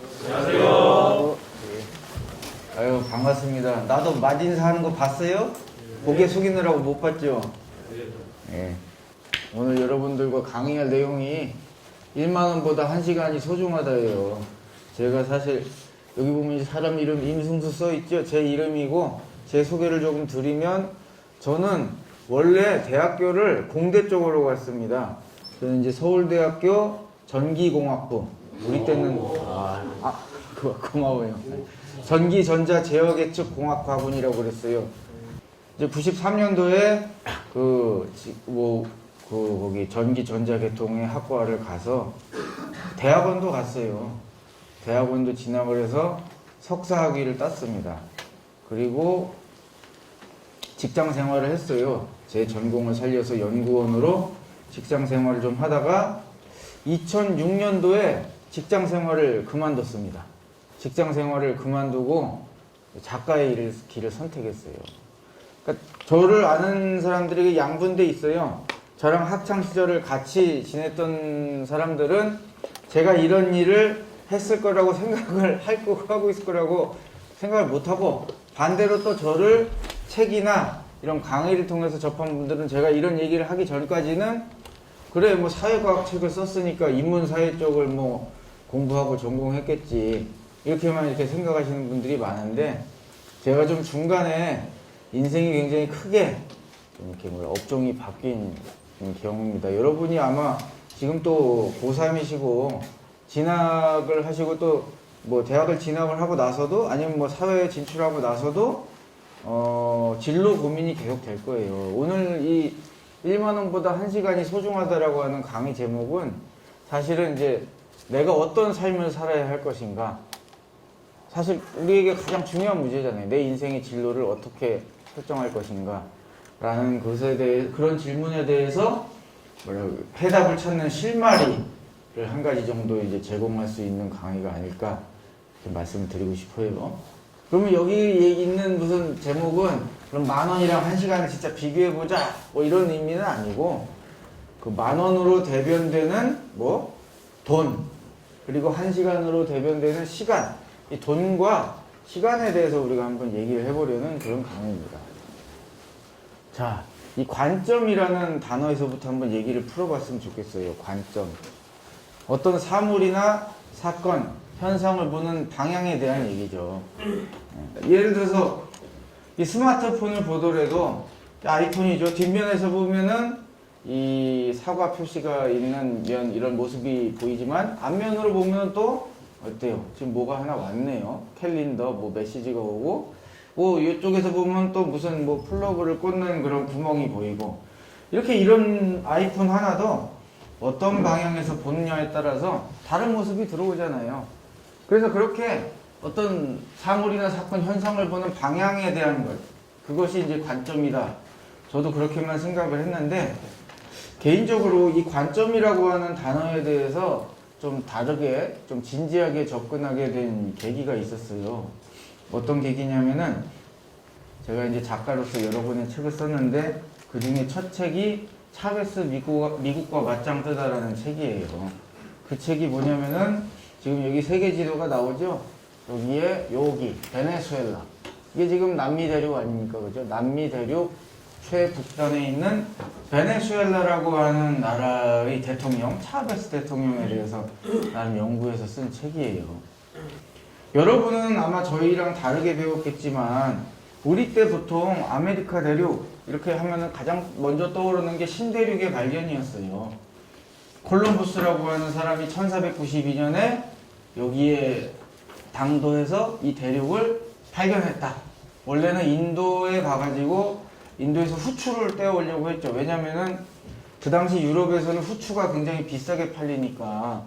안녕하세요. 네. 아유, 반갑습니다. 나도 맛인사 하는 거 봤어요? 고개 숙이느라고 못 봤죠? 네. 오늘 여러분들과 강의할 내용이 1만원보다 1시간이 소중하다예요. 제가 사실 여기 보면 사람 이름 임승수 써있죠? 제 이름이고, 제 소개를 조금 드리면, 저는 원래 대학교를 공대 쪽으로 갔습니다. 저는 이제 서울대학교 전기공학부. 우리 때는, 고마워요. 전기전자제어계측공학과군이라고 그랬어요. 이제 93년도에 거기 전기전자계통의 학과를 가서 대학원도 갔어요. 대학원도 진학을 해서 석사학위를 땄습니다. 그리고 직장 생활을 했어요. 제 전공을 살려서 연구원으로 직장 생활을 좀 하다가 2006년도에 직장 생활을 그만뒀습니다. 직장 생활을 그만두고 작가의 길을 선택했어요. 그러니까 저를 아는 사람들이 양분돼 있어요. 저랑 학창 시절을 같이 지냈던 사람들은 제가 이런 일을 했을 거라고 생각을 하고 있을 거라고 생각을 못하고, 반대로 또 저를 책이나 이런 강의를 통해서 접한 분들은 제가 이런 얘기를 하기 전까지는 그래 뭐 사회과학 책을 썼으니까 인문사회 쪽을 뭐 공부하고 전공했겠지, 이렇게 생각하시는 분들이 많은데, 제가 좀 중간에 인생이 굉장히 크게 이렇게 업종이 바뀐 경우입니다. 여러분이 아마 지금 또 고3이시고 진학을 하시고 또 뭐 대학을 진학을 하고 나서도, 아니면 뭐 사회에 진출하고 나서도 진로 고민이 계속 될 거예요. 오늘 이 1만원보다 1시간이 소중하다라고 하는 강의 제목은 사실은 이제 내가 어떤 삶을 살아야 할 것인가, 사실 우리에게 가장 중요한 문제잖아요. 내 인생의 진로를 어떻게 설정할 것인가 라는 것에 대해, 그런 질문에 대해서 해답을 찾는 실마리를 한 가지 정도 이제 제공할 수 있는 강의가 아닐까 이렇게 말씀을 드리고 싶어요. 그러면 여기 있는 무슨 제목은 그럼 10,000원이랑 1시간을 진짜 비교해보자 뭐 이런 의미는 아니고, 그 10,000원으로 대변되는 뭐 돈, 그리고 1시간으로 대변되는 시간, 이 돈과 시간에 대해서 우리가 한번 얘기를 해보려는 그런 강의입니다. 자, 이 관점이라는 단어에서부터 한번 얘기를 풀어봤으면 좋겠어요. 관점. 어떤 사물이나 사건, 현상을 보는 방향에 대한 얘기죠. 예를 들어서 이 스마트폰을 보더라도 아이폰이죠. 뒷면에서 보면은 이 사과 표시가 있는 면, 이런 모습이 보이지만 앞면으로 보면 또 어때요? 지금 뭐가 하나 왔네요. 캘린더, 뭐 메시지가 오고, 뭐 이쪽에서 보면 또 무슨 뭐 플러그를 꽂는 그런 구멍이 보이고, 이렇게 이런 아이폰 하나도 어떤 방향에서 보느냐에 따라서 다른 모습이 들어오잖아요. 그래서 그렇게 어떤 사물이나 사건, 현상을 보는 방향에 대한 것, 그것이 이제 관점이다. 저도 그렇게만 생각을 했는데, 개인적으로 이 관점이라고 하는 단어에 대해서 좀 다르게, 좀 진지하게 접근하게 된 계기가 있었어요. 어떤 계기냐면은, 제가 이제 작가로서 여러 권의 책을 썼는데, 그 중에 첫 책이 차베스 미국과 맞짱 뜨다라는 책이에요. 그 책이 뭐냐면은, 지금 여기 세계 지도가 나오죠? 여기에 여기 베네수엘라, 이게 지금 남미 대륙 아닙니까? 그죠? 남미 대륙 최북단에 있는 베네수엘라라고 하는 나라의 대통령, 차베스 대통령에 대해서 나는 연구해서 쓴 책이에요. 여러분은 아마 저희랑 다르게 배웠겠지만, 우리 때 보통 아메리카 대륙 이렇게 하면은 가장 먼저 떠오르는 게 신대륙의 발견이었어요. 콜럼부스라고 하는 사람이 1492년에 여기에 당도해서 이 대륙을 발견했다. 원래는 인도에 가가지고 인도에서 후추를 떼어오려고 했죠. 왜냐면은 그 당시 유럽에서는 후추가 굉장히 비싸게 팔리니까,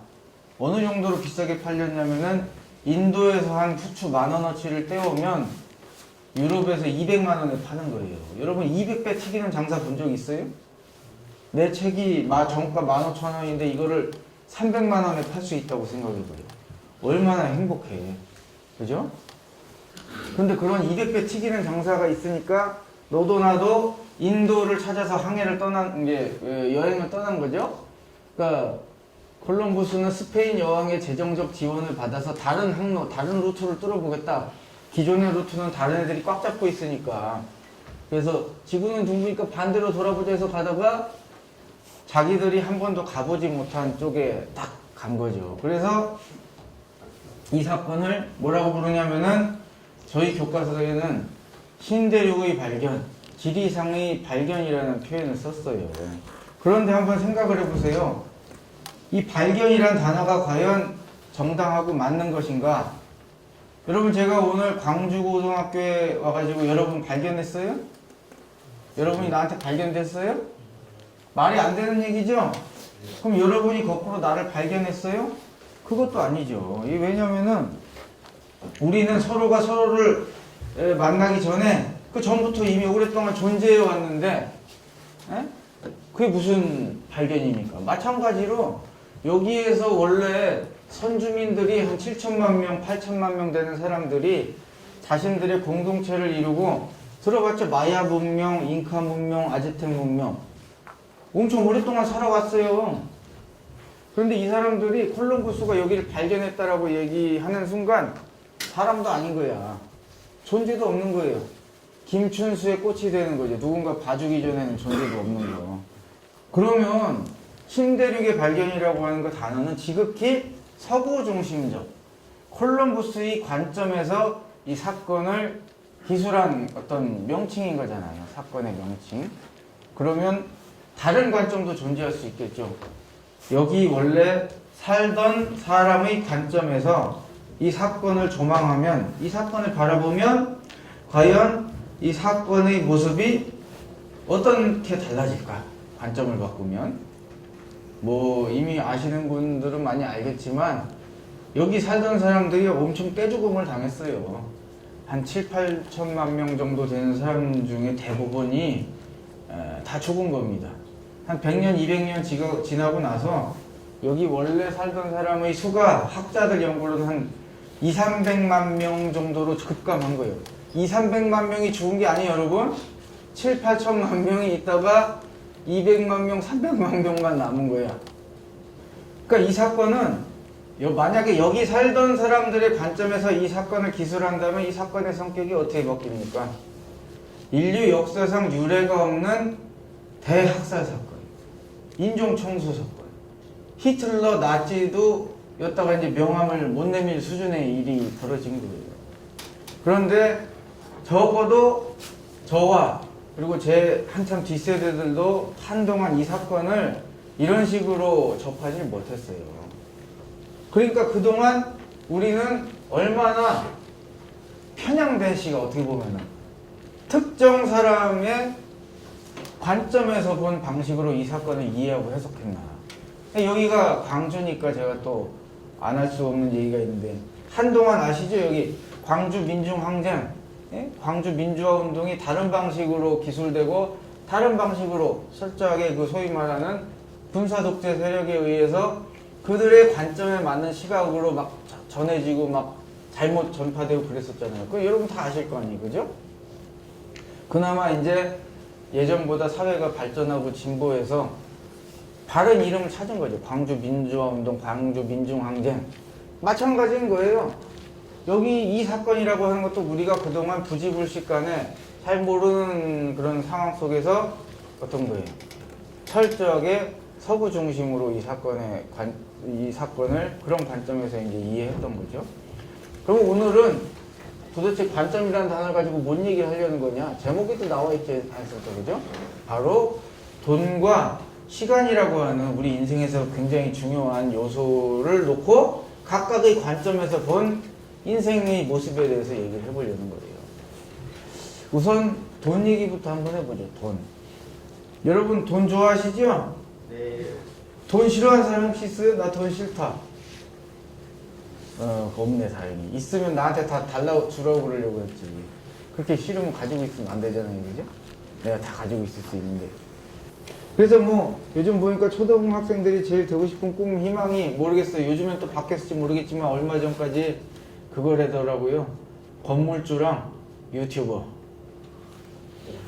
어느 정도로 비싸게 팔렸냐면은 인도에서 한 후추 10,000원어치를 떼어오면 유럽에서 200만원에 파는 거예요. 여러분 200배 튀기는 장사 본 적 있어요? 내 책이 정가 15,000원인데 이거를 300만원에 팔 수 있다고 생각해봐요. 얼마나 행복해. 그죠? 근데 그런 200배 튀기는 장사가 있으니까 너도 나도 인도를 찾아서 여행을 떠난 거죠. 그러니까 콜럼부스는 스페인 여왕의 재정적 지원을 받아서 다른 항로, 다른 루트를 뚫어보겠다. 기존의 루트는 다른 애들이 꽉 잡고 있으니까. 그래서 지구는 둥그니까 반대로 돌아보자 해서 가다가 자기들이 한 번도 가보지 못한 쪽에 딱 간 거죠. 그래서 이 사건을 뭐라고 부르냐면은 저희 교과서에는 신대륙의 발견, 지리상의 발견이라는 표현을 썼어요. 그런데 한번 생각을 해보세요. 이 발견이란 단어가 과연 정당하고 맞는 것인가? 여러분, 제가 오늘 광주고등학교에 와가지고 여러분 발견했어요? 여러분이 나한테 발견됐어요? 말이 안 되는 얘기죠? 그럼 여러분이 거꾸로 나를 발견했어요? 그것도 아니죠. 이게 왜냐면은 우리는 서로가 서로를 만나기 전에 그 전부터 이미 오랫동안 존재해 왔는데 그게 무슨 발견입니까? 마찬가지로 여기에서 원래 선주민들이 한 7천만 명, 8천만 명 되는 사람들이 자신들의 공동체를 이루고 들어봤죠? 마야 문명, 잉카 문명, 아즈텍 문명 엄청 오랫동안 살아왔어요. 그런데 이 사람들이 콜럼부스가 여기를 발견했다라고 얘기하는 순간 사람도 아닌 거야. 존재도 없는 거예요. 김춘수의 꽃이 되는 거죠. 누군가 봐주기 전에는 존재도 없는 거. 그러면 신대륙의 발견이라고 하는 그 단어는 지극히 서구 중심적 콜럼부스의 관점에서 이 사건을 기술한 어떤 명칭인 거잖아요. 사건의 명칭. 그러면 다른 관점도 존재할 수 있겠죠. 여기 원래 살던 사람의 관점에서 이 사건을 조망하면, 이 사건을 바라보면 과연 이 사건의 모습이 어떻게 달라질까? 관점을 바꾸면. 뭐 이미 아시는 분들은 많이 알겠지만 여기 살던 사람들이 엄청 떼죽음을 당했어요. 한 7, 8천만 명 정도 되는 사람 중에 대부분이 다 죽은 겁니다. 한 100년, 200년 지나고 나서 여기 원래 살던 사람의 수가 학자들 연구로는 한 2, 300만 명 정도로 급감한 거예요. 2, 300만 명이 죽은 게 아니에요, 여러분. 7, 8천만 명이 있다가 200만 명, 300만 명만 남은 거야. 그러니까 이 사건은 만약에 여기 살던 사람들의 관점에서 이 사건을 기술한다면 이 사건의 성격이 어떻게 바뀝니까? 인류 역사상 유례가 없는 대학살 사건, 인종 청소 사건, 히틀러, 나치도 여기다가 이제 명함을 못 내밀 수준의 일이 벌어진 거예요. 그런데 적어도 저와 그리고 제 한참 뒷세대들도 한동안 이 사건을 이런 식으로 접하지 못했어요. 그러니까 그동안 우리는 얼마나 편향된 시가 어떻게 보면은 특정 사람의 관점에서 본 방식으로 이 사건을 이해하고 해석했나. 여기가 광주니까 제가 또 안 할 수 없는 얘기가 있는데 한동안 아시죠? 여기 광주 민중항쟁, 광주 민주화 운동이 다른 방식으로 기술되고 다른 방식으로 철저하게 그 소위 말하는 군사독재 세력에 의해서 그들의 관점에 맞는 시각으로 막 전해지고 막 잘못 전파되고 그랬었잖아요. 그 여러분 다 아실 거 아니에요, 그죠? 그나마 이제 예전보다 사회가 발전하고 진보해서 바른 이름을 찾은 거죠. 광주 민주화 운동, 광주 민중항쟁. 마찬가지인 거예요. 여기 이 사건이라고 하는 것도 우리가 그동안 부지불식간에 잘 모르는 그런 상황 속에서 어떤 거예요? 철저하게 서구 중심으로 이 사건을 그런 관점에서 이제 이해했던 거죠. 그럼 오늘은 도대체 관점이라는 단어를 가지고 뭔 얘기를 하려는 거냐? 제목에도 나와 있지 않습니까? 그죠? 바로 돈과 시간이라고 하는 우리 인생에서 굉장히 중요한 요소를 놓고 각각의 관점에서 본 인생의 모습에 대해서 얘기를 해보려는 거예요. 우선 돈 얘기부터 한번 해보죠. 돈. 여러분 돈 좋아하시죠? 네. 돈 싫어하는 사람 혹시 있어요? 나 돈 싫다. 없네, 다행히. 있으면 나한테 다 주라고 그러려고 했지. 그렇게 싫으면 가지고 있으면 안 되잖아요, 그죠? 내가 다 가지고 있을 수 있는데. 그래서 뭐 요즘 보니까 초등학생들이 제일 되고 싶은 꿈, 희망이 모르겠어요. 요즘엔 또 바뀌었을지 모르겠지만 얼마 전까지 그거라더라고요. 건물주랑 유튜버.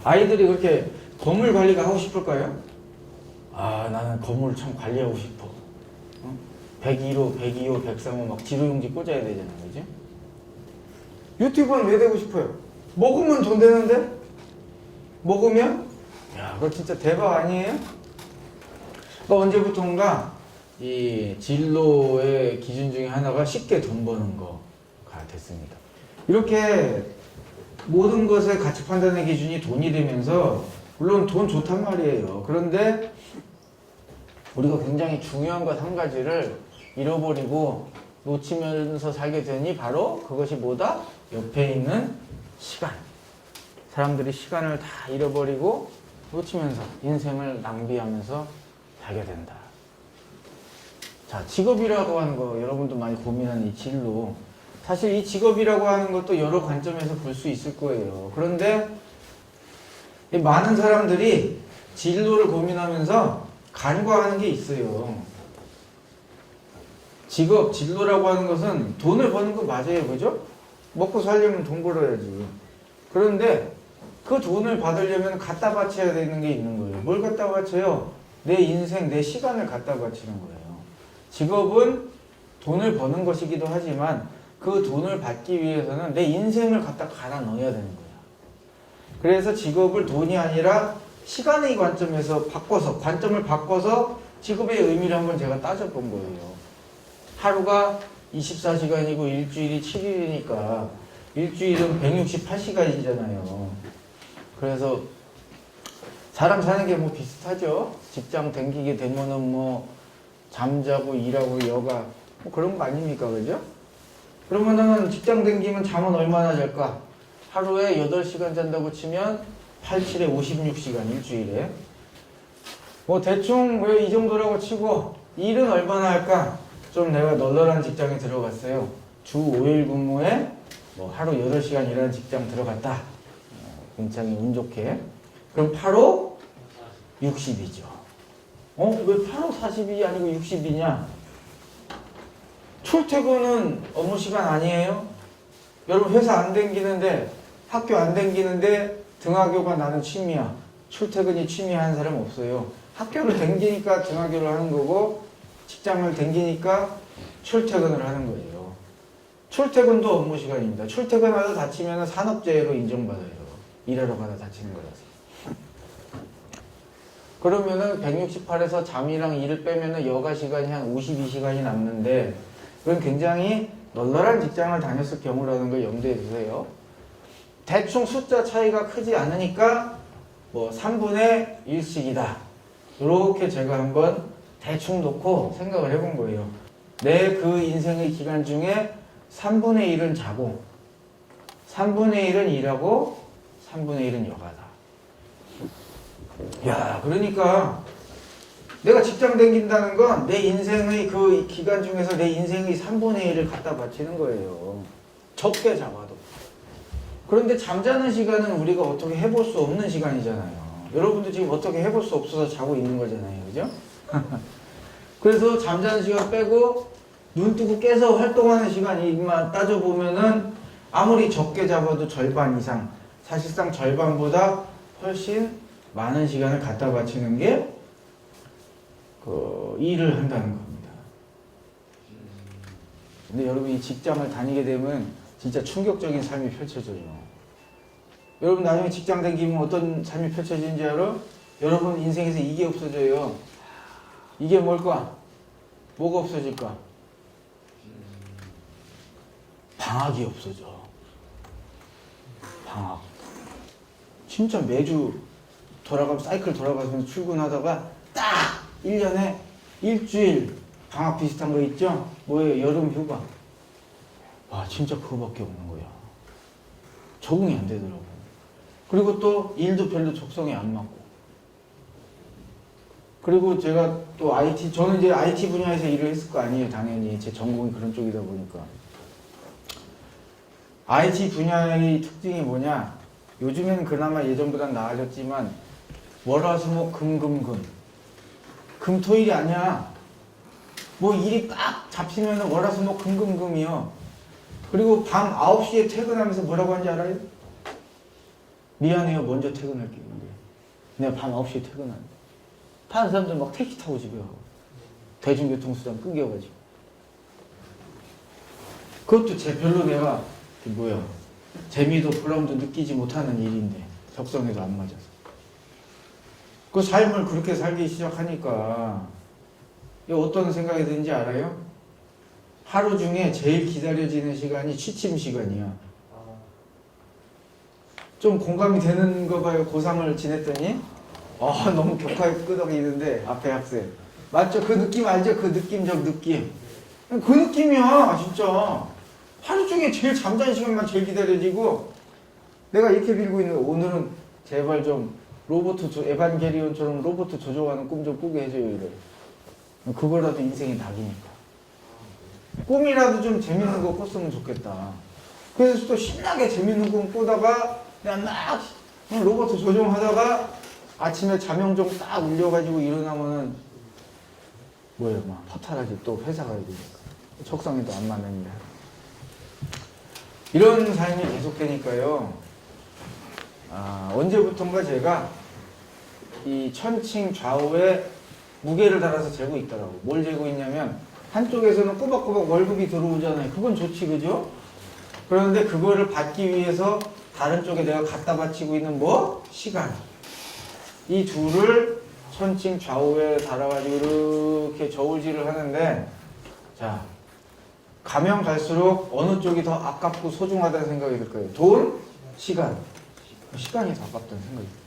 아이들이 그렇게 건물 관리가 하고 싶을까요? 아, 나는 건물을 참 관리하고 싶어. 101호, 102호, 103호 막 지도용지 꽂아야 되잖아요. 그죠? 유튜브는 왜 되고 싶어요? 먹으면 돈 되는데? 먹으면? 야, 그거 진짜 대박 아니에요? 그러니까 언제부턴가 이 진로의 기준 중에 하나가 쉽게 돈 버는 거가 됐습니다. 이렇게 모든 것의 가치 판단의 기준이 돈이 되면서 물론 돈 좋단 말이에요. 그런데 우리가 굉장히 중요한 것 한 가지를 잃어버리고 놓치면서 살게 되니 바로 그것이 뭐다? 옆에 있는 시간. 사람들이 시간을 다 잃어버리고 놓치면서 인생을 낭비하면서 살게 된다. 자, 직업이라고 하는 거 여러분도 많이 고민하는 이 진로. 사실 이 직업이라고 하는 것도 여러 관점에서 볼 수 있을 거예요. 그런데 많은 사람들이 진로를 고민하면서 간과하는 게 있어요. 직업, 진로라고 하는 것은 돈을 버는 거 맞아요. 그죠? 먹고 살려면 돈 벌어야지. 그런데 그 돈을 받으려면 갖다 바쳐야 되는 게 있는 거예요. 뭘 갖다 바쳐요? 내 인생, 내 시간을 갖다 바치는 거예요. 직업은 돈을 버는 것이기도 하지만 그 돈을 받기 위해서는 내 인생을 갖다 갈아 넣어야 되는 거예요. 그래서 직업을 돈이 아니라 시간의 관점에서 바꿔서, 관점을 바꿔서 직업의 의미를 한번 제가 따져본 거예요. 하루가 24시간이고 일주일이 7일이니까 일주일은 168시간이잖아요. 그래서 사람 사는 게 뭐 비슷하죠. 직장 댕기게 되면은 뭐 잠자고 일하고 여가 뭐 그런 거 아닙니까? 그죠? 그러면은 직장 댕기면 잠은 얼마나 잘까? 하루에 8시간 잔다고 치면 8, 7에 56시간 일주일에 뭐 대충 왜 이 정도라고 치고 일은 얼마나 할까? 좀 내가 널널한 직장에 들어갔어요. 주 5일 근무에 뭐 하루 8시간 일하는 직장 들어갔다. 굉장히 운 좋게. 그럼 8호 60이죠. 왜 8호 40이 아니고 60이냐? 출퇴근은 업무 시간 아니에요? 여러분 회사 안 댕기는데 학교 안 댕기는데 등하교가 나는 취미야. 출퇴근이 취미 하는 사람 없어요. 학교를 댕기니까 등하교를 하는 거고 직장을 댕기니까 출퇴근을 하는 거예요. 출퇴근도 업무 시간입니다. 출퇴근하다 다치면 산업재해로 인정받아요. 일하러 가다 다치는 거라서. 그러면은 168에서 잠이랑 일을 빼면은 여가 시간이 한 52시간이 남는데 그건 굉장히 널널한 직장을 다녔을 경우라는 걸 염두에 두세요. 대충 숫자 차이가 크지 않으니까 뭐 3분의 1씩이다. 이렇게 제가 한번 대충 놓고 생각을 해본 거예요. 내 그 인생의 기간 중에 3분의 1은 자고 3분의 1은 일하고 3분의 1은 여가다. 야, 그러니까 내가 직장 다닌다는 건 내 인생의 그 기간 중에서 내 인생의 3분의 1을 갖다 바치는 거예요. 적게 잡아도. 그런데 잠자는 시간은 우리가 어떻게 해볼 수 없는 시간이잖아요. 여러분도 지금 어떻게 해볼 수 없어서 자고 있는 거잖아요. 그죠? 그래서 잠자는 시간 빼고 눈 뜨고 깨서 활동하는 시간만 따져보면은 아무리 적게 잡아도 절반 이상, 사실상 절반보다 훨씬 많은 시간을 갖다 바치는 게 그 일을 한다는 겁니다. 근데 여러분 이 직장을 다니게 되면 진짜 충격적인 삶이 펼쳐져요. 여러분 나중에 직장 다니면 어떤 삶이 펼쳐지는지 알아? 여러분 인생에서 이게 없어져요. 이게 뭘까? 뭐가 없어질까? 방학이 없어져. 방학. 진짜 매주 돌아가면 사이클 돌아가면서 출근하다가 딱 1년에 일주일 방학 비슷한 거 있죠? 뭐예요? 여름 휴가. 와, 진짜 그거밖에 없는 거야. 적응이 안 되더라고. 그리고 또 일도 별로 적성에 안 맞고. 그리고 제가 또 저는 이제 IT 분야에서 일을 했을 거 아니에요. 당연히. 제 전공이 그런 쪽이다 보니까. IT 분야의 특징이 뭐냐? 요즘에는 그나마 예전보다 나아졌지만 월화수목금금금. 금토일이 아니야. 뭐 일이 딱 잡히면 월화수목금금금이요. 그리고 밤 9시에 퇴근하면서 뭐라고 하는지 알아요? 미안해요. 먼저 퇴근할게요. 내가 밤 9시에 퇴근하는데. 다른 사람들 막 택시 타고 집에 가고. 대중교통수단 끊겨가지고. 그것도 별로 내가 재미도 보람도 느끼지 못하는 일인데 적성에도 안 맞아서. 그 삶을 그렇게 살기 시작하니까 어떤 생각이 드는지 알아요? 하루 중에 제일 기다려지는 시간이 취침 시간이야. 좀 공감이 되는 거 봐요. 고3을 지냈더니 너무 격하게 끄덕이는데 앞에 학생 맞죠? 그 느낌 알죠? 그 느낌적 느낌. 그 느낌이야 진짜. 하루 중에 제일 잠자는 시간만 제일 기다려지고, 내가 이렇게 빌고 있는 오늘은 제발 좀 에반게리온처럼 로봇 조종하는 꿈 좀 꾸게 해줘요 이래. 그거라도 인생이 낙이니까. 꿈이라도 좀 재밌는 거 꿨으면 좋겠다. 그래서 또 신나게 재밌는 꿈 꾸다가 그냥 막 로봇 조종하다가 아침에 자명종 딱 울려가지고 일어나면은 막 허탈하지. 또 회사 가야 되니까. 적성에도 안 맞는 일. 이런 삶이 계속되니까요. 언제부턴가 제가 이 천칭 좌우에 무게를 달아서 재고 있더라고. 뭘 재고 있냐면, 한쪽에서는 꼬박꼬박 월급이 들어오잖아요. 그건 좋지, 그죠? 그런데 그거를 받기 위해서 다른 쪽에 내가 갖다 바치고 있는 시간. 이 둘을 천칭 좌우에 달아가지고 이렇게 저울질을 하는데, 자, 가면 갈수록 어느 쪽이 더 아깝고 소중하다는 생각이 들 거예요. 돈, 시간. 시간이 더 아깝다는 생각이 들어요.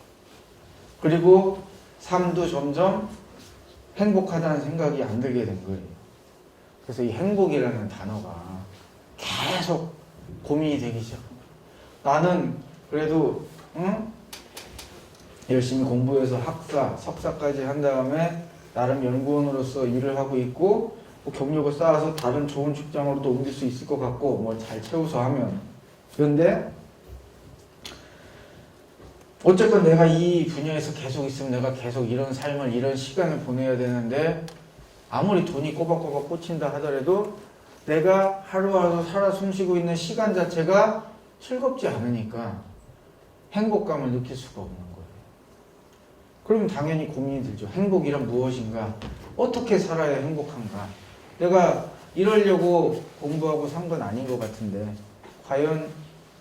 그리고 삶도 점점 행복하다는 생각이 안 들게 된 거예요. 그래서 이 행복이라는 단어가 계속 고민이 되기 시작합니다. 나는 그래도 열심히 공부해서 학사, 석사까지 한 다음에 나름 연구원으로서 일을 하고 있고, 경력을 쌓아서 다른 좋은 직장으로도 옮길 수 있을 것 같고, 잘 채워서 하면. 그런데 어쨌건 내가 이 분야에서 계속 있으면 내가 계속 이런 삶을, 이런 시간을 보내야 되는데, 아무리 돈이 꼬박꼬박 꽂힌다 하더라도 내가 하루하루 살아 숨쉬고 있는 시간 자체가 즐겁지 않으니까 행복감을 느낄 수가 없는 거예요. 그러면 당연히 고민이 들죠. 행복이란 무엇인가? 어떻게 살아야 행복한가? 내가 이러려고 공부하고 산 건 아닌 것 같은데 과연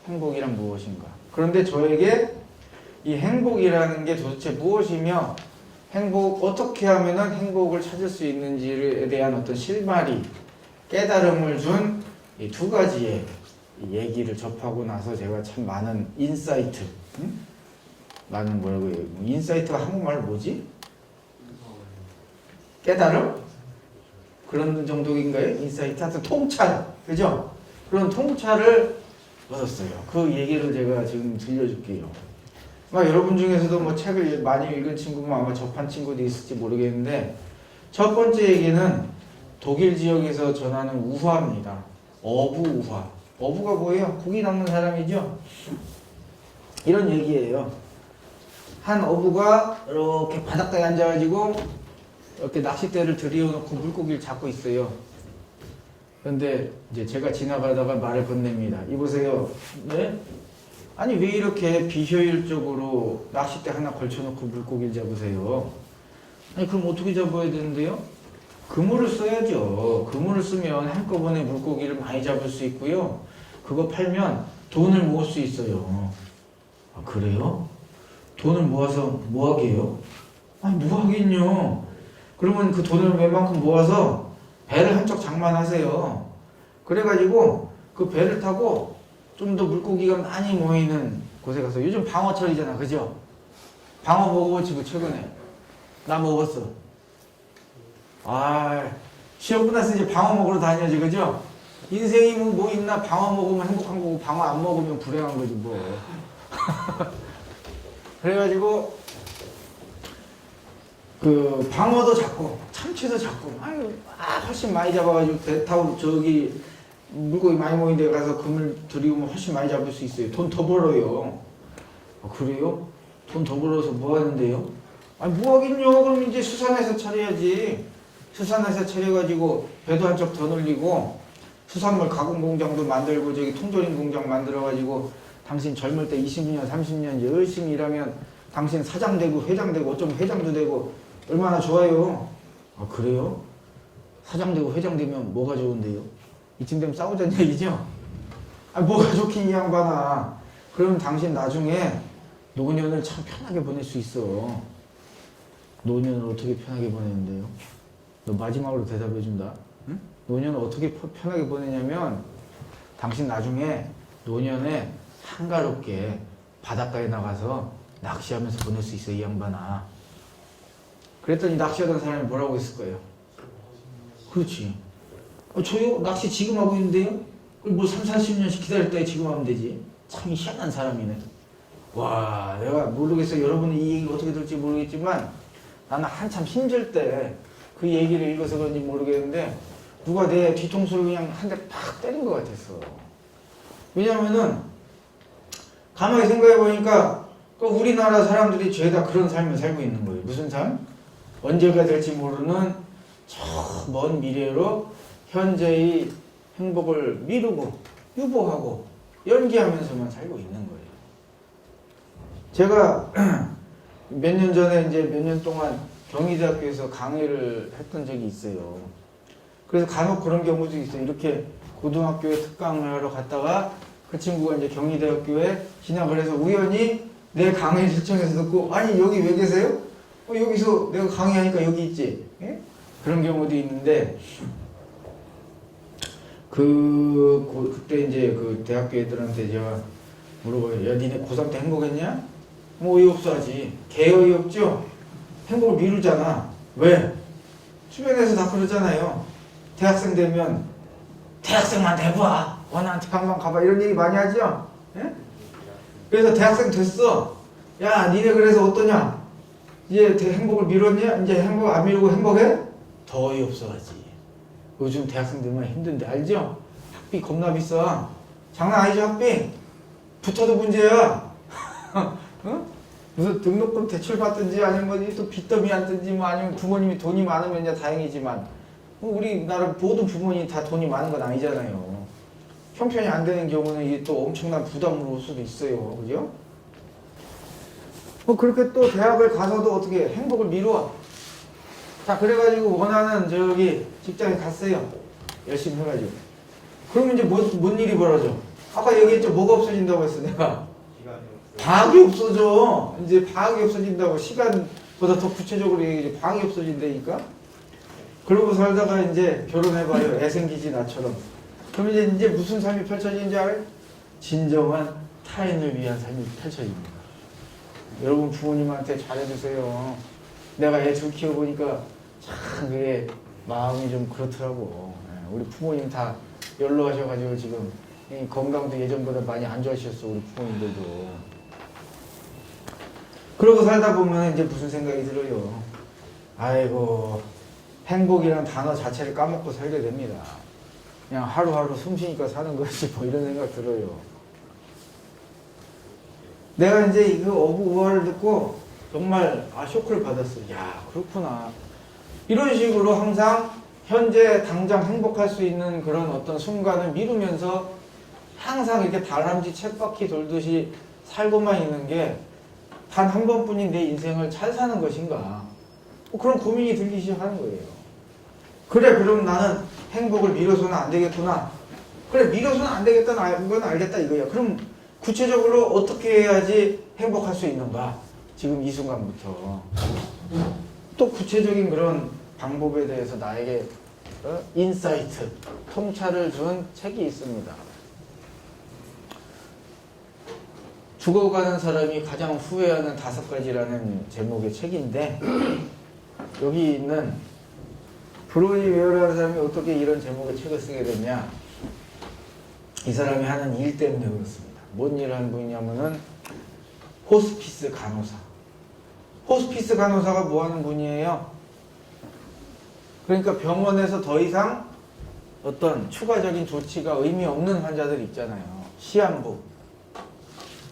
행복이란 무엇인가? 그런데 저에게 이 행복이라는 게 도대체 무엇이며, 어떻게 하면 행복을 찾을 수 있는지에 대한 어떤 실마리, 깨달음을 준 이 두 가지의 얘기를 접하고 나서 제가 참 많은 인사이트, 많은 인사이트가 한국말로 뭐지? 깨달음? 그런 정도인가요? 인사이트? 하여튼 통찰, 그죠? 그런 통찰을 얻었어요. 그 얘기를 제가 지금 들려줄게요. 여러분 중에서도 책을 많이 읽은 친구면 아마 접한 친구도 있을지 모르겠는데, 첫 번째 얘기는 독일 지역에서 전하는 우화입니다. 어부우화. 어부가 뭐예요? 고기 낚는 사람이죠? 이런 얘기예요. 한 어부가 이렇게 바닷가에 앉아가지고 이렇게 낚싯대를 들여놓고 물고기를 잡고 있어요. 그런데 이제 제가 지나가다가 말을 건넵니다. 이보세요. 네? 아니 왜 이렇게 비효율적으로 낚싯대 하나 걸쳐놓고 물고기를 잡으세요? 아니 그럼 어떻게 잡아야 되는데요? 그물을 써야죠. 그물을 쓰면 한꺼번에 물고기를 많이 잡을 수 있고요. 그거 팔면 돈을 모을 수 있어요. 아 그래요? 돈을 모아서 뭐하게요? 아니 뭐하긴요. 그러면 그 돈을 웬만큼 모아서 배를 한쪽 장만하세요. 그래가지고 그 배를 타고 좀 더 물고기가 많이 모이는 곳에 가서, 요즘 방어철이잖아, 그죠? 방어 먹어보시고 최근에 나 먹었어. 시험 끝났으니 이제 방어 먹으러 다녀야지, 그죠? 인생이 뭐 있나? 방어 먹으면 행복한 거고 방어 안 먹으면 불행한 거지 뭐. 그래가지고 그 방어도 잡고 참치도 잡고 훨씬 많이 잡아가지고 배 타고 저기 물고기 많이 모인 데 가서 그물 들이우면 훨씬 많이 잡을 수 있어요. 돈 더 벌어요. 그래요? 돈 더 벌어서 뭐 하는데요? 뭐 하긴요. 그럼 이제 수산에서 차려야지. 수산에서 차려가지고 배도 한쪽 더 늘리고 수산물 가공 공장도 만들고 저기 통조림 공장 만들어가지고 당신 젊을 때 20년, 30년 이제 열심히 일하면 당신 사장 되고 회장 되고 어쩌면 회장도 되고 얼마나 좋아요. 그래요? 사장 되고 회장 되면 뭐가 좋은데요? 이쯤 되면 싸우자는 얘기죠? 아, 뭐가 좋긴 이 양반아. 그럼 당신 나중에 노년을 참 편하게 보낼 수 있어. 노년을 어떻게 편하게 보내는데요? 너 마지막으로 대답해준다. 응? 노년을 어떻게 편하게 보내냐면 당신 나중에 노년에 한가롭게 바닷가에 나가서 낚시하면서 보낼 수 있어, 이 양반아. 그랬더니 낚시하던 사람이 뭐라고 했을 거예요? 그렇지. 저요? 낚시 지금 하고 있는데요? 뭐 3, 40년씩 기다렸다가 지금 하면 되지. 참 희한한 사람이네. 와, 내가 모르겠어요. 여러분이 이 얘기를 어떻게 들을지 모르겠지만 나는 한참 힘들 때 그 얘기를 읽어서 그런지 모르겠는데 누가 내 뒤통수를 그냥 한 대 팍 때린 것 같았어. 왜냐면은 가만히 생각해 보니까 우리나라 사람들이 죄다 그런 삶을 살고 있는 거예요. 무슨 삶? 언제가 될지 모르는 저 먼 미래로 현재의 행복을 미루고 유보하고 연기하면서만 살고 있는 거예요. 제가 몇 년 전에 이제 몇 년 동안 경희대학교에서 강의를 했던 적이 있어요. 그래서 간혹 그런 경우도 있어요. 이렇게 고등학교에 특강을 하러 갔다가 그 친구가 이제 경희대학교에 진학을 해서 우연히 내 강의 신청해서 듣고 아니 여기 왜 계세요? 여기서 내가 강의하니까 여기 있지. 예? 그런 경우도 있는데 그때 이제 그 대학교 애들한테 제가 물어봐요. 야 니네 고3 때 행복했냐? 뭐 어이없어 하지. 개 어이없죠? 행복을 미루잖아. 왜? 주변에서 다 그러잖아요. 대학생 되면 대학생만 돼봐. 원하는 대학만 가봐. 이런 얘기 많이 하죠? 예? 그래서 대학생 됐어. 야 니네 그래서 어떠냐? 이제 행복을 미뤘냐? 이제 행복 안 미루고 행복해? 더 어이없어 하지. 요즘 대학생들만 힘든데 알죠? 학비 겁나 비싸. 장난 아니죠 학비? 붙어도 문제야. 어? 무슨 등록금 대출 받든지 아니면 또 빚더미 앉든지 뭐 아니면 부모님이 돈이 많으면 이제 다행이지만 우리나라 모든 부모님이 다 돈이 많은 건 아니잖아요. 형편이 안 되는 경우는 이게 또 엄청난 부담으로 올 수도 있어요. 그죠? 그렇게 또 대학을 가서도 어떻게 행복을 미루어. 자, 그래가지고 원하는 저기 직장에 갔어요. 열심히 해가지고. 그러면 이제 뭔 일이 벌어져? 아까 얘기했죠. 뭐가 없어진다고 했어, 내가. 방학이 없어져. 이제 방학이 없어진다고. 시간보다 더 구체적으로 얘기해. 방학이 없어진다니까? 그러고 살다가 이제 결혼해봐요. 애 생기지, 나처럼. 그럼 이제 무슨 삶이 펼쳐지는지 알아요? 진정한 타인을 위한 삶이 펼쳐집니다. 여러분 부모님한테 잘해주세요. 내가 애 둘 키워보니까 참 그게 마음이 좀 그렇더라고. 우리 부모님 다 연로하셔가지고 지금 건강도 예전보다 많이 안 좋아지셨어. 우리 부모님들도. 그러고 살다 보면 이제 무슨 생각이 들어요. 아이고 행복이란 단어 자체를 까먹고 살게 됩니다. 그냥 하루하루 숨 쉬니까 사는 것이 뭐 이런 생각 들어요. 내가 이제 그 어부우화를 듣고 정말 쇼크를 받았어요. 야 그렇구나. 이런 식으로 항상 현재 당장 행복할 수 있는 그런 어떤 순간을 미루면서 항상 이렇게 다람쥐 쳇바퀴 돌듯이 살고만 있는 게 단 한 번뿐인 내 인생을 잘 사는 것인가. 그런 고민이 들기 시작하는 거예요. 그래 그럼 나는 행복을 미뤄서는 안 되겠구나. 그래 미뤄서는 안 되겠다는 건 알겠다 이거야. 그럼 구체적으로 어떻게 해야지 행복할 수 있는가? 지금 이 순간부터. 또 구체적인 그런 방법에 대해서 나에게 인사이트, 통찰을 준 책이 있습니다. 죽어가는 사람이 가장 후회하는 5가지라는 제목의 책인데 여기 있는 브로니 웨어라는 사람이 어떻게 이런 제목의 책을 쓰게 됐냐? 이 사람이 하는 일 때문에 그렇습니다. 뭔 일을 하는 분이냐면은 호스피스 간호사. 호스피스 간호사가 뭐 하는 분이에요? 그러니까 병원에서 더 이상 어떤 추가적인 조치가 의미 없는 환자들 있잖아요. 시한부.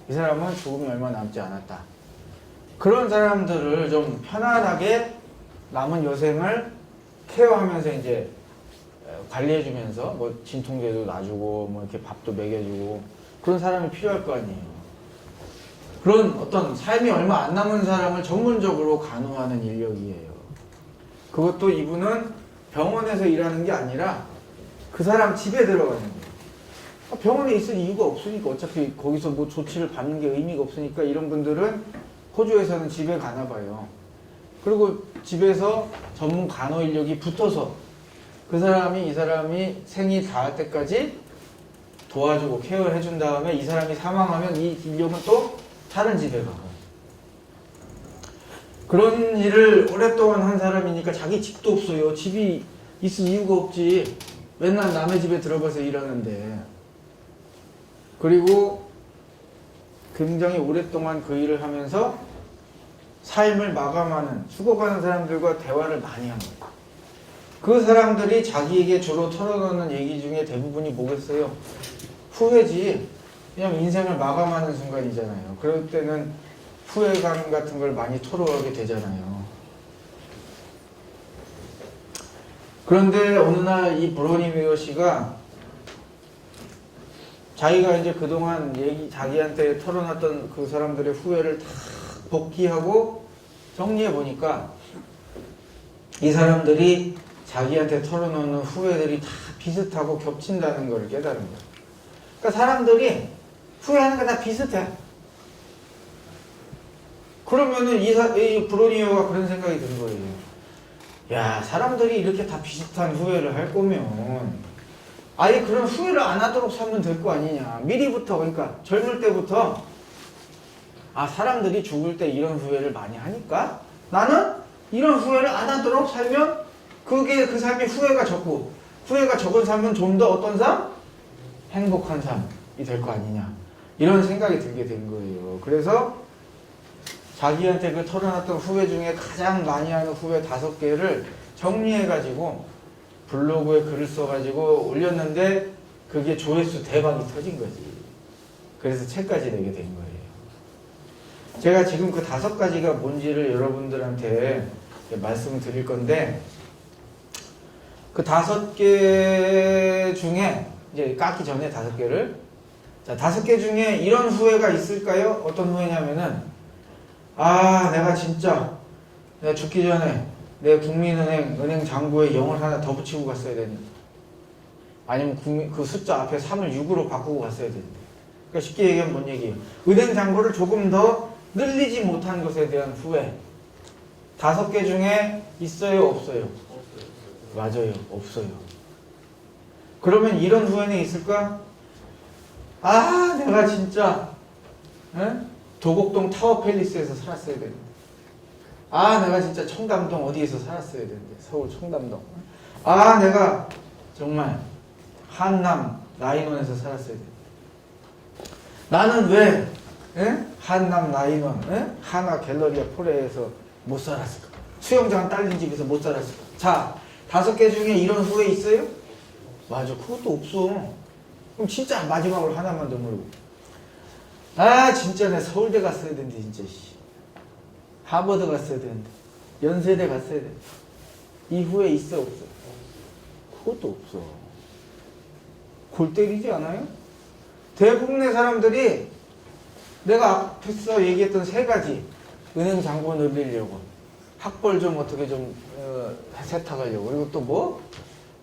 이 사람은 죽음이 얼마 남지 않았다. 그런 사람들을 좀 편안하게 남은 여생을 케어하면서 이제 관리해주면서 뭐 진통제도 놔주고 뭐 이렇게 밥도 먹여주고 그런 사람이 필요할 거 아니에요. 그런 어떤 삶이 얼마 안 남은 사람을 전문적으로 간호하는 인력이에요. 그것도 이분은 병원에서 일하는 게 아니라 그 사람 집에 들어가는 거예요. 병원에 있을 이유가 없으니까 어차피 거기서 뭐 조치를 받는 게 의미가 없으니까 이런 분들은 호주에서는 집에 가나 봐요. 그리고 집에서 전문 간호 인력이 붙어서 그 사람이 이 사람이 생이 닿을 때까지 도와주고 케어를 해준 다음에 이 사람이 사망하면 이 인력은 또 다른 집에 가고 그런 일을 오랫동안 한 사람이니까 자기 집도 없어요. 집이 있을 이유가 없지. 맨날 남의 집에 들어가서 일하는데. 그리고 굉장히 오랫동안 그 일을 하면서 삶을 마감하는 죽어가는 사람들과 대화를 많이 합니다. 그 사람들이 자기에게 주로 털어놓는 얘기 중에 대부분이 뭐겠어요? 후회지. 그냥 인생을 마감하는 순간이잖아요. 그럴 때는 후회감 같은 걸 많이 토로하게 되잖아요. 그런데 어느 날 이 브로니웨어 씨가 자기가 이제 그동안 자기한테 털어놨던 그 사람들의 후회를 다 복귀하고 정리해 보니까 이 사람들이 자기한테 털어놓는 후회들이 다 비슷하고 겹친다는 걸 깨달은 거예요. 그러니까 사람들이 후회하는 게 다 비슷해. 그러면은 이 브로니어가 그런 생각이 든 거예요. 야, 사람들이 이렇게 다 비슷한 후회를 할 거면 아예 그런 후회를 안 하도록 살면 될 거 아니냐. 미리부터 그러니까 젊을 때부터 사람들이 죽을 때 이런 후회를 많이 하니까 나는 이런 후회를 안 하도록 살면 그게 그 삶이 후회가 적고 후회가 적은 삶은 좀 더 어떤 삶? 행복한 삶이 될 거 아니냐. 이런 생각이 들게 된 거예요. 그래서 자기한테 그 털어놨던 후회 중에 가장 많이 하는 후회 5개를 정리해가지고 블로그에 글을 써가지고 올렸는데 그게 조회수 대박이 터진 거지. 그래서 책까지 내게 된 거예요. 제가 지금 그 5가지가 뭔지를 여러분들한테 말씀을 드릴 건데 그 5개 중에 이제 깎기 전에 5개를 자 5개 중에 이런 후회가 있을까요? 어떤 후회냐면은 내가 진짜 내가 죽기 전에 내 국민은행 장부에 0을 하나 더 붙이고 갔어야 되는데 아니면 그 숫자 앞에 3을 6으로 바꾸고 갔어야 되는데 그러니까 쉽게 얘기하면 뭔 얘기예요? 은행 잔고를 조금 더 늘리지 못한 것에 대한 후회 5개 중에 있어요? 없어요? 맞아요. 없어요. 그러면 이런 후회는 있을까? 내가 진짜 도곡동 타워팰리스에서 살았어야 되는데 내가 진짜 청담동 어디에서 살았어야 되는데 서울 청담동 내가 정말 한남 라인원에서 살았어야 되는데 나는 왜 한남 라인원 하나 갤러리아 포레에서 못 살았을까? 수영장 딸린 집에서 못 살았을까? 자 5개 중에 이런 후회 있어요? 맞아. 그것도 없어. 그럼 진짜 마지막으로 하나만 더 물고 진짜 내 서울대 갔어야 되는데 진짜 하버드 갔어야 되는데 연세대 갔어야 되는데 이 후회 있어 없어? 그것도 없어. 골 때리지 않아요? 대부분의 사람들이 내가 앞에서 얘기했던 3가지 은행 잔고 늘리려고 학벌 좀 어떻게 좀 세탁하려고 그리고 또 뭐?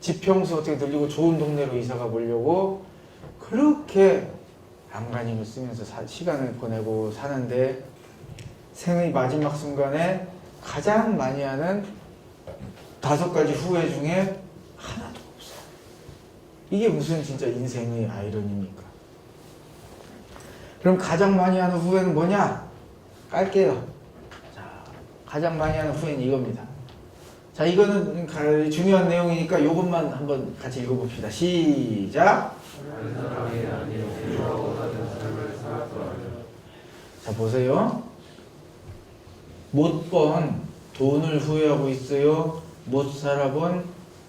지평수 어떻게 늘리고 좋은 동네로 이사가 보려고 그렇게 안간힘을 쓰면서 시간을 보내고 사는데 생의 마지막 순간에 가장 많이 하는 5가지 후회 중에 하나도 없어. 이게 무슨 진짜 인생의 아이러니입니까? 그럼 가장 많이 하는 후회는 뭐냐? 깔게요. 자, 가장 많이 하는 후회는 이겁니다. 자, 이거는 중요한 내용이니까 이것만 한번 같이 읽어봅시다. 시작! 자, 보세요. 못 번 돈을 후회하고 있어요? 못 살아본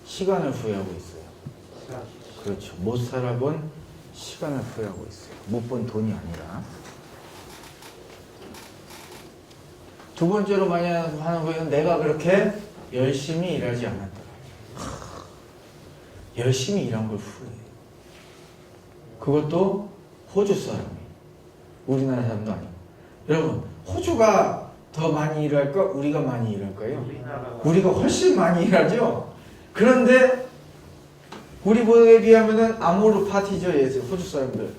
시간을 후회하고 있어요? 그렇죠. 못 살아본 시간을 후회하고 있어요. 못 번 돈이 아니라. 2번째로 많이 하는 후회는 내가 그렇게 열심히 일하지 않았다. 열심히 일한 걸 후회해. 그것도 호주 사람이. 우리나라 사람도 아니고. 여러분, 호주가 더 많이 일할까? 우리가 많이 일할까요? 우리가 훨씬 많이 일하죠? 그런데 우리보다에 비하면은 아모르 파티죠, 예스, 호주 사람들.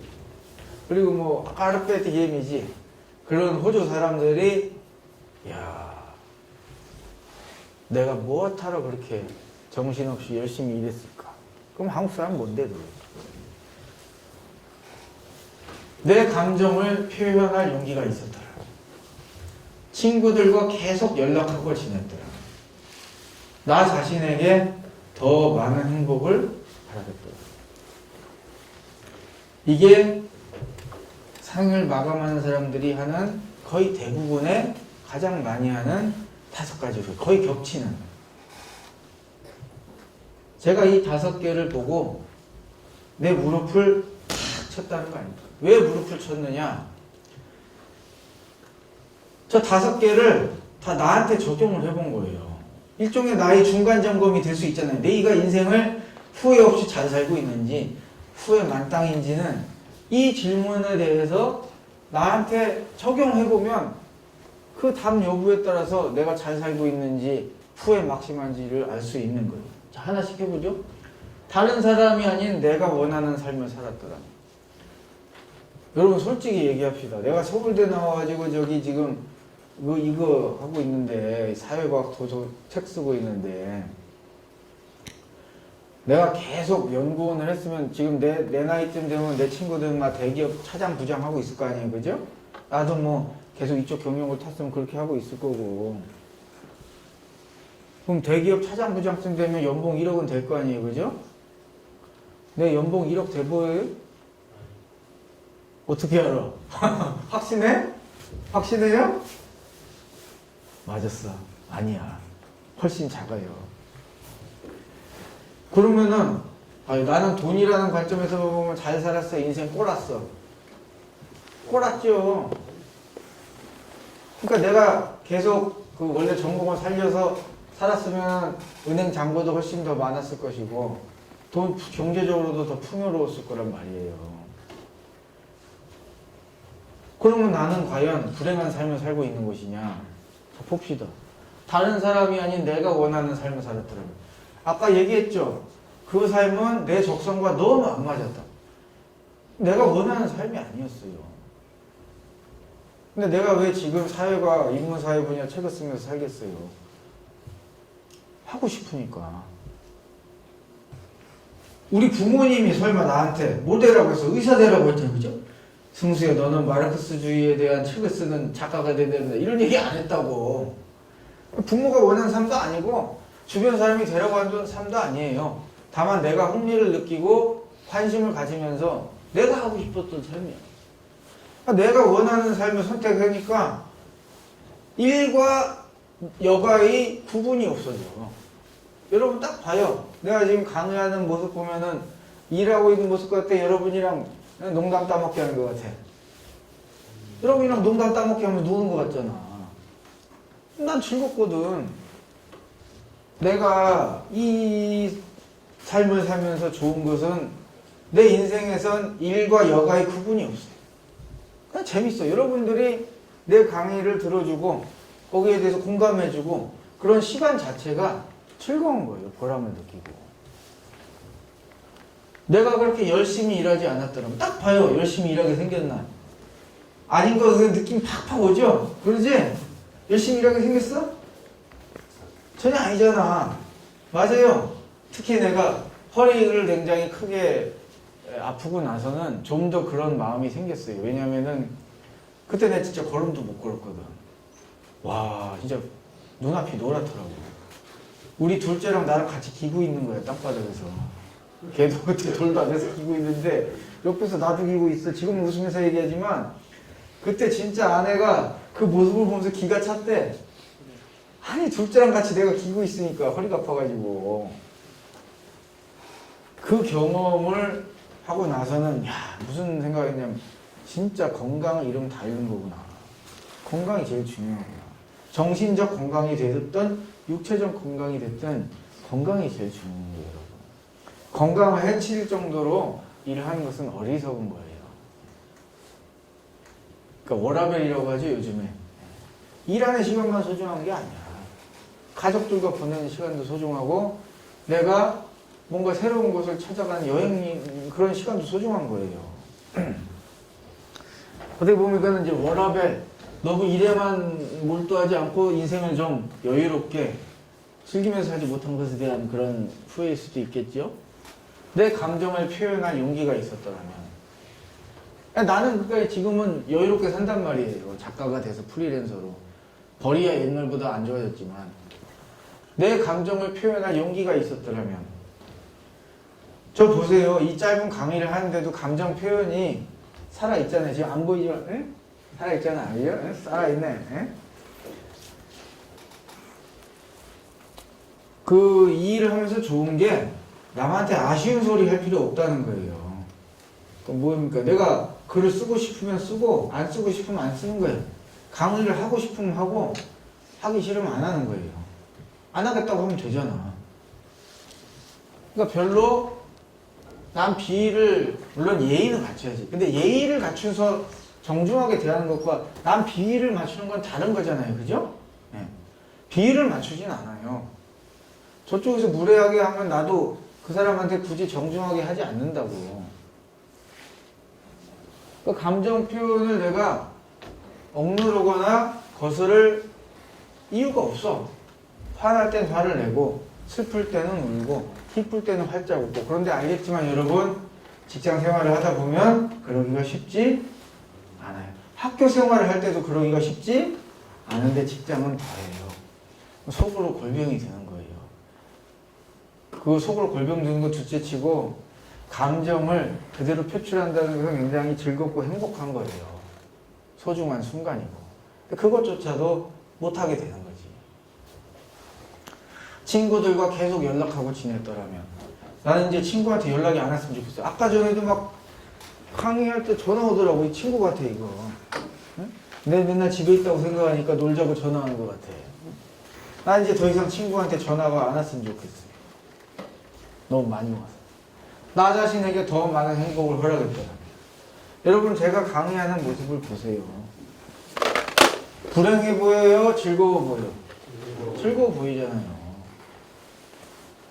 그리고 뭐 까르페 디엠이지. 그런 호주 사람들이 야, 내가 무엇하러 그렇게 정신없이 열심히 일했을까? 그럼 한국 사람 뭔데, 너? 내 감정을 표현할 용기가 있었더라. 친구들과 계속 연락하고 지냈더라. 나 자신에게 더 많은 행복을 바라겠더라. 이게 생을 마감하는 사람들이 하는 거의 대부분의 가장 많이 하는 5가지로 거의 겹치는. 제가 이 5개를 보고 내 무릎을 탁 쳤다는 거 아닙니까? 왜 무릎을 쳤느냐? 저 5개를 다 나한테 적용을 해본 거예요. 일종의 나의 중간 점검이 될 수 있잖아요. 내가 인생을 후회 없이 잘 살고 있는지 후회 만땅인지는 이 질문에 대해서 나한테 적용해보면 그 답 여부에 따라서 내가 잘 살고 있는지 후회 막심한지를 알 수 있는 거예요. 자, 하나씩 해보죠. 다른 사람이 아닌 내가 원하는 삶을 살았더라. 여러분 솔직히 얘기합시다. 내가 서울대 나와가지고 저기 지금 이거 하고 있는데 사회과학 도서 책 쓰고 있는데 내가 계속 연구원을 했으면 지금 내 나이쯤 되면 내 친구들은 막 대기업 차장 부장 하고 있을 거 아니에요, 그죠? 나도 뭐 계속 이쪽 경영을 탔으면 그렇게 하고 있을 거고. 그럼 대기업 차장 부장쯤 되면 연봉 1억은 될 거 아니에요, 그죠? 내 연봉 1억 돼 보여요? 어떻게 알아? 확신해? 확신해요? 맞았어. 아니야. 훨씬 작아요. 그러면은 나는 돈이라는 관점에서 보면 잘 살았어. 인생 꼴았어. 꼴았죠. 그러니까 내가 계속 그 원래 전공을 살려서 살았으면 은행 잔고도 훨씬 더 많았을 것이고 돈 경제적으로도 더 풍요로웠을 거란 말이에요. 그러면 나는 과연 불행한 삶을 살고 있는 것이냐? 자, 봅시다. 다른 사람이 아닌 내가 원하는 삶을 살았더라고요. 아까 얘기했죠. 그 삶은 내 적성과 너무 안 맞았다. 내가 원하는 삶이 아니었어요. 근데 내가 왜 지금 사회과 인문사회 분야 책을 쓰면서 살겠어요? 하고 싶으니까. 우리 부모님이 설마 나한테 모델하고 해서 의사 되라고 했잖아요, 그죠? 승수야, 너는 마르크스주의에 대한 책을 쓰는 작가가 돼야 된다. 이런 얘기 안 했다고. 부모가 원하는 삶도 아니고 주변 사람이 되라고 하는 삶도 아니에요. 다만 내가 흥미를 느끼고 관심을 가지면서 내가 하고 싶었던 삶이야. 내가 원하는 삶을 선택하니까 일과 여가의 구분이 없어져. 여러분 딱 봐요. 내가 지금 강의하는 모습 보면은 일하고 있는 모습 같아. 여러분이랑 농담 따먹기 하는 것 같아. 여러분이랑 농담 따먹기 하면 노는 것 같잖아. 난 즐겁거든. 내가 이 삶을 살면서 좋은 것은 내 인생에선 일과 여가의 구분이 없어요. 그냥 재밌어. 여러분들이 내 강의를 들어주고 거기에 대해서 공감해주고 그런 시간 자체가 즐거운 거예요. 보람을 느끼고. 내가 그렇게 열심히 일하지 않았더라면 딱 봐요. 열심히 일하게 생겼나? 아닌 거 느낌 팍팍 오죠? 그러지? 열심히 일하게 생겼어? 전혀 아니잖아. 맞아요. 특히 내가 허리를 굉장히 크게 아프고 나서는 좀 더 그런 마음이 생겼어요. 왜냐면은 그때 내가 진짜 걸음도 못 걸었거든. 와, 진짜 눈앞이 노랗더라고. 우리 둘째랑 나랑 같이 기고 있는 거야, 땅바닥에서. 걔도 그때 돌도 안에서 기고 있는데 옆에서 나도 기고 있어. 지금 웃으면서 얘기하지만 그때 진짜 아내가 그 모습을 보면서 기가 찼대. 아니, 둘째랑 같이 내가 기고 있으니까 허리가 아파가지고. 그 경험을 하고 나서는 야, 무슨 생각이냐면 진짜 건강을 잃으면 다 잃는 거구나. 건강이 제일 중요하구나. 정신적 건강이 됐든 육체적 건강이 됐든 건강이 제일 중요한 거예요, 여러분. 건강을 해칠 정도로 일하는 것은 어리석은 거예요. 그러니까 워라밸이라고 하죠, 요즘에. 일하는 시간만 소중한 게 아니야. 가족들과 보내는 시간도 소중하고 내가 뭔가 새로운 곳을 찾아가는 여행 그런 시간도 소중한 거예요. 어떻게 보면 이제 워라밸 너무 일에만 몰두하지 않고 인생을 좀 여유롭게 즐기면서 하지 못한 것에 대한 그런 후회일 수도 있겠죠. 내 감정을 표현할 용기가 있었더라면. 나는 그러니까 지금은 여유롭게 산단 말이에요. 작가가 돼서 프리랜서로. 벌이야 옛날보다 안 좋아졌지만 내 감정을 표현할 용기가 있었더라면. 저 보세요. 이 짧은 강의를 하는데도 감정 표현이 살아있잖아요. 지금 안 보이죠? 에? 살아있잖아요. 살아있네. 에? 이 일을 하면서 좋은 게 남한테 아쉬운 소리 할 필요 없다는 거예요. 그럼 뭡니까? 내가 글을 쓰고 싶으면 쓰고 안 쓰고 싶으면 안 쓰는 거예요. 강의를 하고 싶으면 하고 하기 싫으면 안 하는 거예요. 안 하겠다고 하면 되잖아. 그러니까 별로 난 비위를 물론 예의는 갖춰야지. 근데 예의를 갖춰서 정중하게 대하는 것과 난 비위를 맞추는 건 다른 거잖아요. 그죠? 네. 비위를 맞추진 않아요. 저쪽에서 무례하게 하면 나도 그 사람한테 굳이 정중하게 하지 않는다고. 그 감정 표현을 내가 억누르거나 거스를 이유가 없어. 화날 땐 화를 내고 슬플 때는 울고 기쁠 때는 활짝 웃고. 그런데 알겠지만 여러분 직장 생활을 하다 보면 그러기가 쉽지 않아요. 학교 생활을 할 때도 그러기가 쉽지 않은데 직장은 더해요. 속으로 골병이 되는 거예요. 그 속으로 골병 드는 거 둘째치고 감정을 그대로 표출한다는 것은 굉장히 즐겁고 행복한 거예요. 소중한 순간이고. 그것조차도 못하게 되는 거지. 친구들과 계속 연락하고 지냈더라면 나는 이제 친구한테 연락이 안 왔으면 좋겠어요. 아까 전에도 막 강의할 때 전화 오더라고. 이 친구 같아 이거. 응? 내 맨날 집에 있다고 생각하니까 놀자고 전화하는 것 같아. 난 이제 더 이상 친구한테 전화가 안 왔으면 좋겠어요. 너무 많이 와서. 나 자신에게 더 많은 행복을 허락했더라면. 여러분 제가 강의하는 모습을 보세요. 불행해 보여요? 즐거워 보여요? 즐거워 보이잖아요.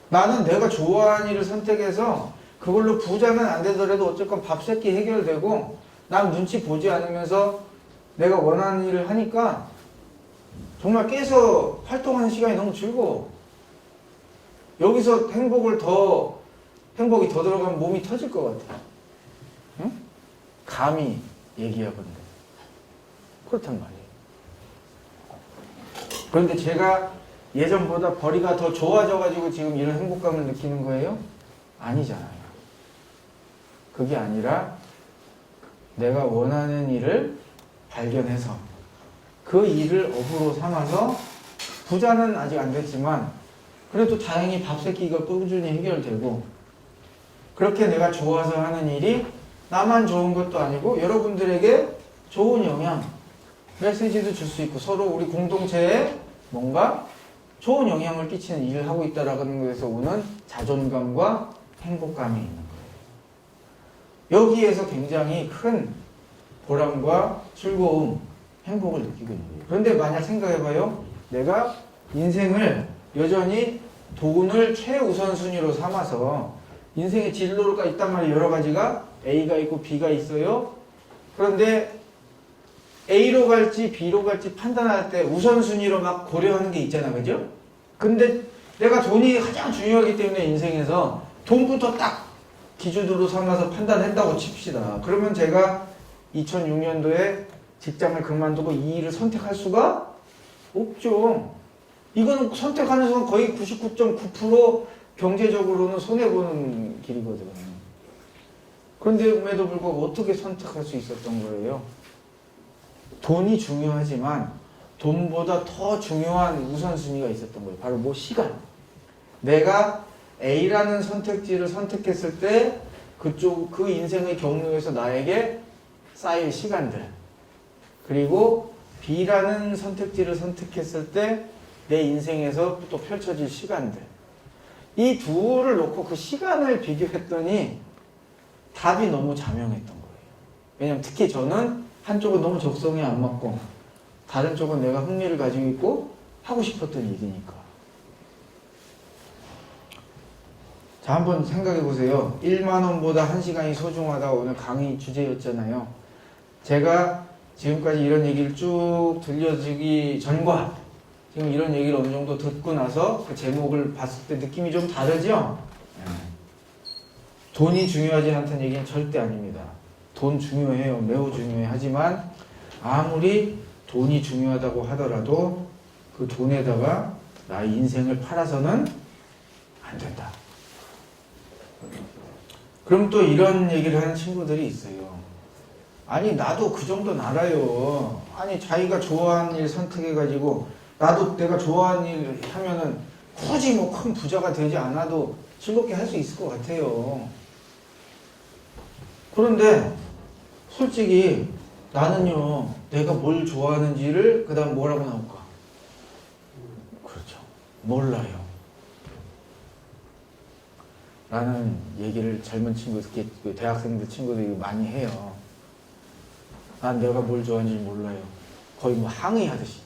나는 내가 좋아하는 일을 선택해서 그걸로 부자는 안 되더라도 어쨌건 밥 세끼 해결되고 난 눈치 보지 않으면서 내가 원하는 일을 하니까 정말 깨서 활동하는 시간이 너무 즐거워. 여기서 행복이 더 들어가면 몸이 터질 것 같아. 응? 감히 얘기하건대. 그렇단 말이에요. 그런데 제가 예전보다 벌이가 더 좋아져가지고 지금 이런 행복감을 느끼는 거예요? 아니잖아요. 그게 아니라 내가 원하는 일을 발견해서 그 일을 업으로 삼아서 부자는 아직 안 됐지만 그래도 다행히 밥 세끼가 꾸준히 해결되고 그렇게 내가 좋아서 하는 일이 나만 좋은 것도 아니고 여러분들에게 좋은 영향, 메시지도 줄 수 있고 서로 우리 공동체에 뭔가 좋은 영향을 끼치는 일을 하고 있다라는 것에서 오는 자존감과 행복감이 있는 거예요. 여기에서 굉장히 큰 보람과 즐거움, 행복을 느끼고 있는 거예요. 그런데 만약 생각해봐요. 내가 인생을 여전히 돈을 최우선순위로 삼아서 인생의 진로가 있단 말이에요. 여러 가지가 A가 있고 B가 있어요. 그런데 A로 갈지 B로 갈지 판단할 때 우선순위로 막 고려하는 게 있잖아. 그죠? 근데 내가 돈이 가장 중요하기 때문에 인생에서 돈부터 딱 기준으로 삼아서 판단했다고 칩시다. 그러면 제가 2006년도에 직장을 그만두고 이 일을 선택할 수가 없죠. 이거는 선택하는 순간 거의 99.9% 경제적으로는 손해보는 길이거든. 그런데에도 불구하고 어떻게 선택할 수 있었던 거예요? 돈이 중요하지만 돈보다 더 중요한 우선순위가 있었던 거예요. 바로 뭐 시간. 내가 A라는 선택지를 선택했을 때 그 인생의 경로에서 나에게 쌓일 시간들. 그리고 B라는 선택지를 선택했을 때 내 인생에서 또 펼쳐질 시간들. 이 둘을 놓고 그 시간을 비교했더니 답이 너무 자명했던 거예요. 왜냐면 특히 저는 한쪽은 너무 적성에 안 맞고 다른 쪽은 내가 흥미를 가지고 있고 하고 싶었던 일이니까. 자, 한번 생각해 보세요. 1만 원보다 1시간이 소중하다 오늘 강의 주제였잖아요. 제가 지금까지 이런 얘기를 쭉 들려주기 전과 지금 이런 얘기를 어느 정도 듣고 나서 그 제목을 봤을 때 느낌이 좀 다르죠? 돈이 중요하지 않다는 얘기는 절대 아닙니다. 돈 중요해요. 매우 중요해. 하지만 아무리 돈이 중요하다고 하더라도 그 돈에다가 나의 인생을 팔아서는 안 된다. 그럼 또 이런 얘기를 하는 친구들이 있어요. 아니 나도 그 정도는 알아요. 아니 자기가 좋아하는 일 선택해가지고 나도 내가 좋아하는 일 하면은 굳이 뭐 큰 부자가 되지 않아도 즐겁게 할 수 있을 것 같아요. 그런데 솔직히 나는요 내가 뭘 좋아하는지를 그 다음 뭐라고 나올까? 그렇죠. 몰라요. 라는 얘기를 젊은 친구들, 대학생들 친구들이 많이 해요. 난 내가 뭘 좋아하는지 몰라요. 거의 뭐 항의하듯이.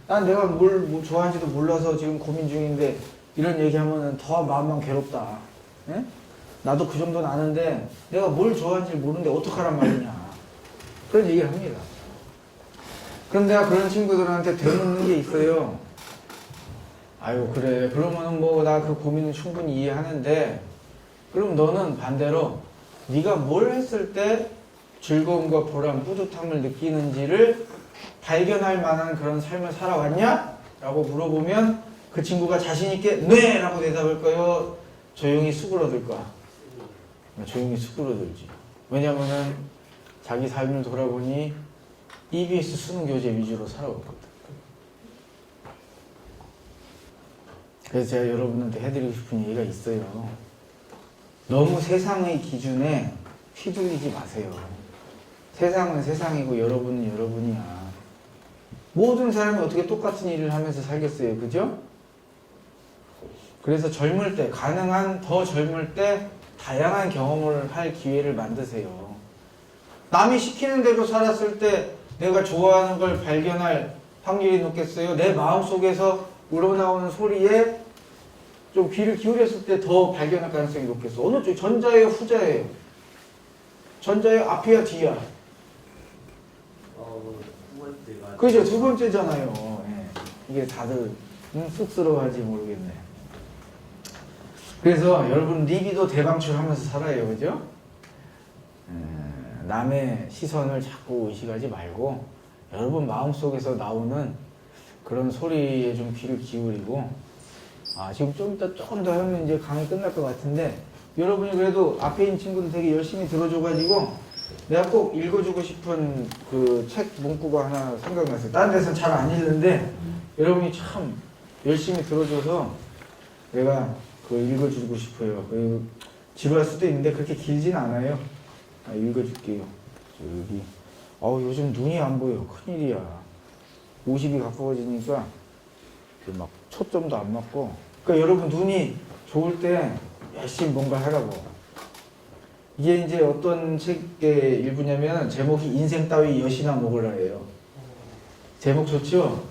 난 내가 뭘 좋아하는지도 몰라서 지금 고민 중인데 이런 얘기하면 더 마음만 괴롭다. 예? 나도 그 정도는 아는데 내가 뭘 좋아하는지 모르는데 어떡하란 말이냐. 그런 얘기를 합니다. 그럼 내가 그런 친구들한테 되묻는 게 있어요. 아유 그래 그러면은 뭐 나 그 고민은 충분히 이해하는데 그럼 너는 반대로 네가 뭘 했을 때 즐거움과 보람, 뿌듯함을 느끼는지를 발견할 만한 그런 삶을 살아왔냐? 라고 물어보면 그 친구가 자신있게 네! 라고 대답할 거예요? 조용히 수그러들 거야. 조용히 수그러들지. 왜냐면은 자기 삶을 돌아보니 EBS 수능 교재 위주로 살아왔거든. 그래서 제가 여러분한테 해드리고 싶은 얘기가 있어요. 너무 세상의 기준에 휘둘리지 마세요. 세상은 세상이고 여러분은 여러분이야. 모든 사람이 어떻게 똑같은 일을 하면서 살겠어요. 그죠? 그래서 젊을 때, 가능한 더 젊을 때 다양한 경험을 할 기회를 만드세요. 남이 시키는 대로 살았을 때 내가 좋아하는 걸 발견할 확률이 높겠어요? 내 마음속에서 우러나오는 소리에 좀 귀를 기울였을 때 더 발견할 가능성이 높겠어. 어느 쪽? 전자예요? 후자예요? 전자예요? 앞이야? 뒤야? 그죠? 두 번째잖아요. 예. 이게 다들 쑥스러워할지 모르겠네. 그래서 여러분 리비도 대방출하면서 살아요. 그죠? 남의 시선을 자꾸 의식하지 말고 여러분 마음속에서 나오는 그런 소리에 좀 귀를 기울이고 지금 좀 이따 조금 더 하면 이제 강의 끝날 것 같은데 여러분이 그래도 앞에 있는 친구들 되게 열심히 들어줘가지고 내가 꼭 읽어주고 싶은 그 책 문구가 하나 생각났어요. 다른 데서는 잘 안 읽는데 여러분이 참 열심히 들어줘서 내가 그거 읽어주고 싶어요. 그 지루할 수도 있는데 그렇게 길진 않아요. 읽어줄게요. 여기 요즘 눈이 안 보여. 큰일이야. 50이 가까워지니까 막 초점도 안 맞고. 그러니까 여러분 눈이 좋을 때 열심히 뭔가 하라고. 이게 이제 어떤 책의 일부냐면 제목이 인생 따위 여시나 먹으라예요. 제목 좋죠?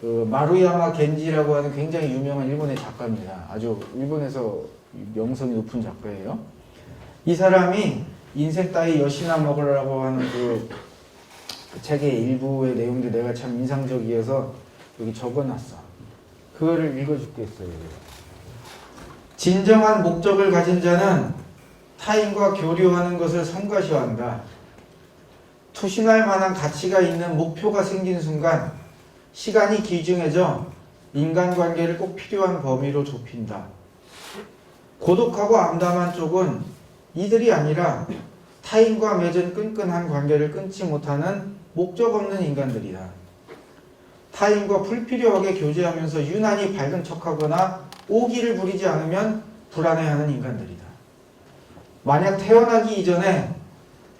그 마루야마 겐지라고 하는 굉장히 유명한 일본의 작가입니다. 아주 일본에서 명성이 높은 작가예요. 이 사람이 인생 따위 여시나 먹으라고 하는 그 책의 일부의 내용들 내가 참 인상적이어서 여기 적어놨어. 그거를 읽어줄겠어요. 진정한 목적을 가진 자는 타인과 교류하는 것을 성가시한다. 투신할 만한 가치가 있는 목표가 생긴 순간 시간이 기중해져 인간관계를 꼭 필요한 범위로 좁힌다. 고독하고 암담한 쪽은 이들이 아니라 타인과 맺은 끈끈한 관계를 끊지 못하는 목적 없는 인간들이다. 타인과 불필요하게 교제하면서 유난히 밝은 척하거나 오기를 부리지 않으면 불안해하는 인간들이다. 만약 태어나기 이전에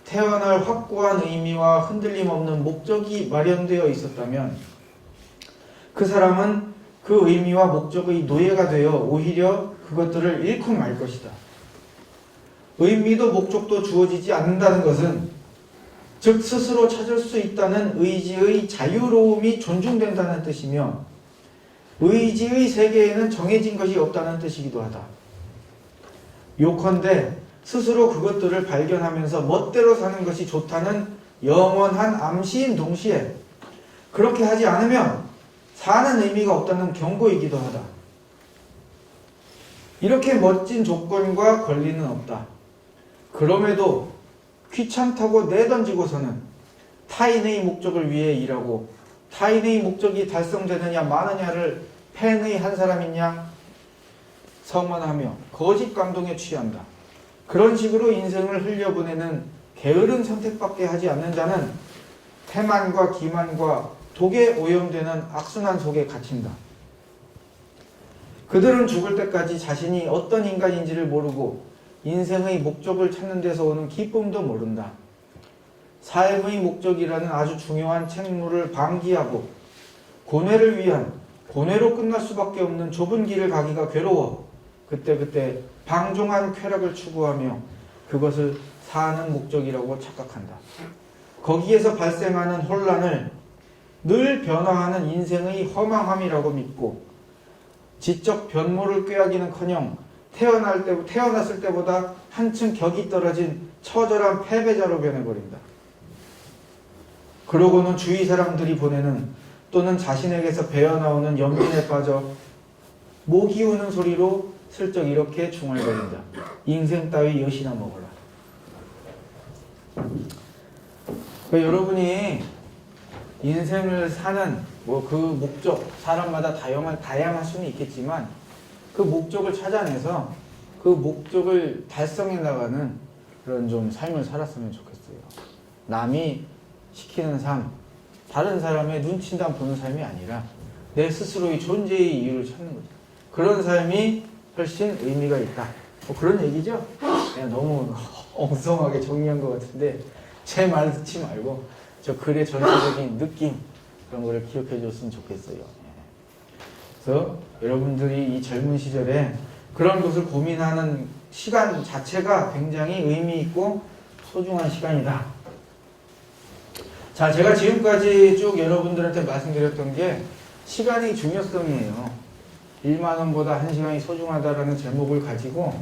태어날 확고한 의미와 흔들림 없는 목적이 마련되어 있었다면 그 사람은 그 의미와 목적의 노예가 되어 오히려 그것들을 잃고 말 것이다. 의미도 목적도 주어지지 않는다는 것은 즉 스스로 찾을 수 있다는 의지의 자유로움이 존중된다는 뜻이며 의지의 세계에는 정해진 것이 없다는 뜻이기도 하다. 요컨대 스스로 그것들을 발견하면서 멋대로 사는 것이 좋다는 영원한 암시인 동시에 그렇게 하지 않으면 사는 의미가 없다는 경고이기도 하다. 이렇게 멋진 조건과 권리는 없다. 그럼에도 귀찮다고 내던지고서는 타인의 목적을 위해 일하고 타인의 목적이 달성되느냐 마느냐를 팬의 한 사람인 양 성원하며 거짓 감동에 취한다. 그런 식으로 인생을 흘려보내는 게으른 선택밖에 하지 않는 자는 태만과 기만과 독에 오염되는 악순환 속에 갇힌다. 그들은 죽을 때까지 자신이 어떤 인간인지를 모르고 인생의 목적을 찾는 데서 오는 기쁨도 모른다. 삶의 목적이라는 아주 중요한 책무를 방기하고 고뇌를 위한 고뇌로 끝날 수밖에 없는 좁은 길을 가기가 괴로워 그때그때 방종한 쾌락을 추구하며 그것을 사는 목적이라고 착각한다. 거기에서 발생하는 혼란을 늘 변화하는 인생의 허망함이라고 믿고 지적 변모를 꾀하기는커녕 태어났을 때보다 한층 격이 떨어진 처절한 패배자로 변해버린다. 그러고는 주위 사람들이 보내는 또는 자신에게서 배어나오는 연민에 빠져 모 기우는 소리로 슬쩍 이렇게 중얼거린다. 인생 따위 여시나 먹어라. 그러니까 여러분이 인생을 사는 그 목적, 사람마다 다양할 수는 있겠지만 그 목적을 찾아내서 그 목적을 달성해 나가는 그런 좀 삶을 살았으면 좋겠어요. 남이 시키는 삶, 다른 사람의 눈치만 보는 삶이 아니라 내 스스로의 존재의 이유를 찾는 거죠. 그런 삶이 훨씬 의미가 있다. 뭐 그런 얘기죠? 그냥 너무 엉성하게 정리한 것 같은데 제 말 듣지 말고 저 글의 전체적인 느낌 그런 거를 기억해 줬으면 좋겠어요. 그래서 여러분들이 이 젊은 시절에 그런 것을 고민하는 시간 자체가 굉장히 의미 있고 소중한 시간이다. 자, 제가 지금까지 쭉 여러분들한테 말씀드렸던 게 시간의 중요성이에요. 1만 원보다 1시간이 소중하다라는 제목을 가지고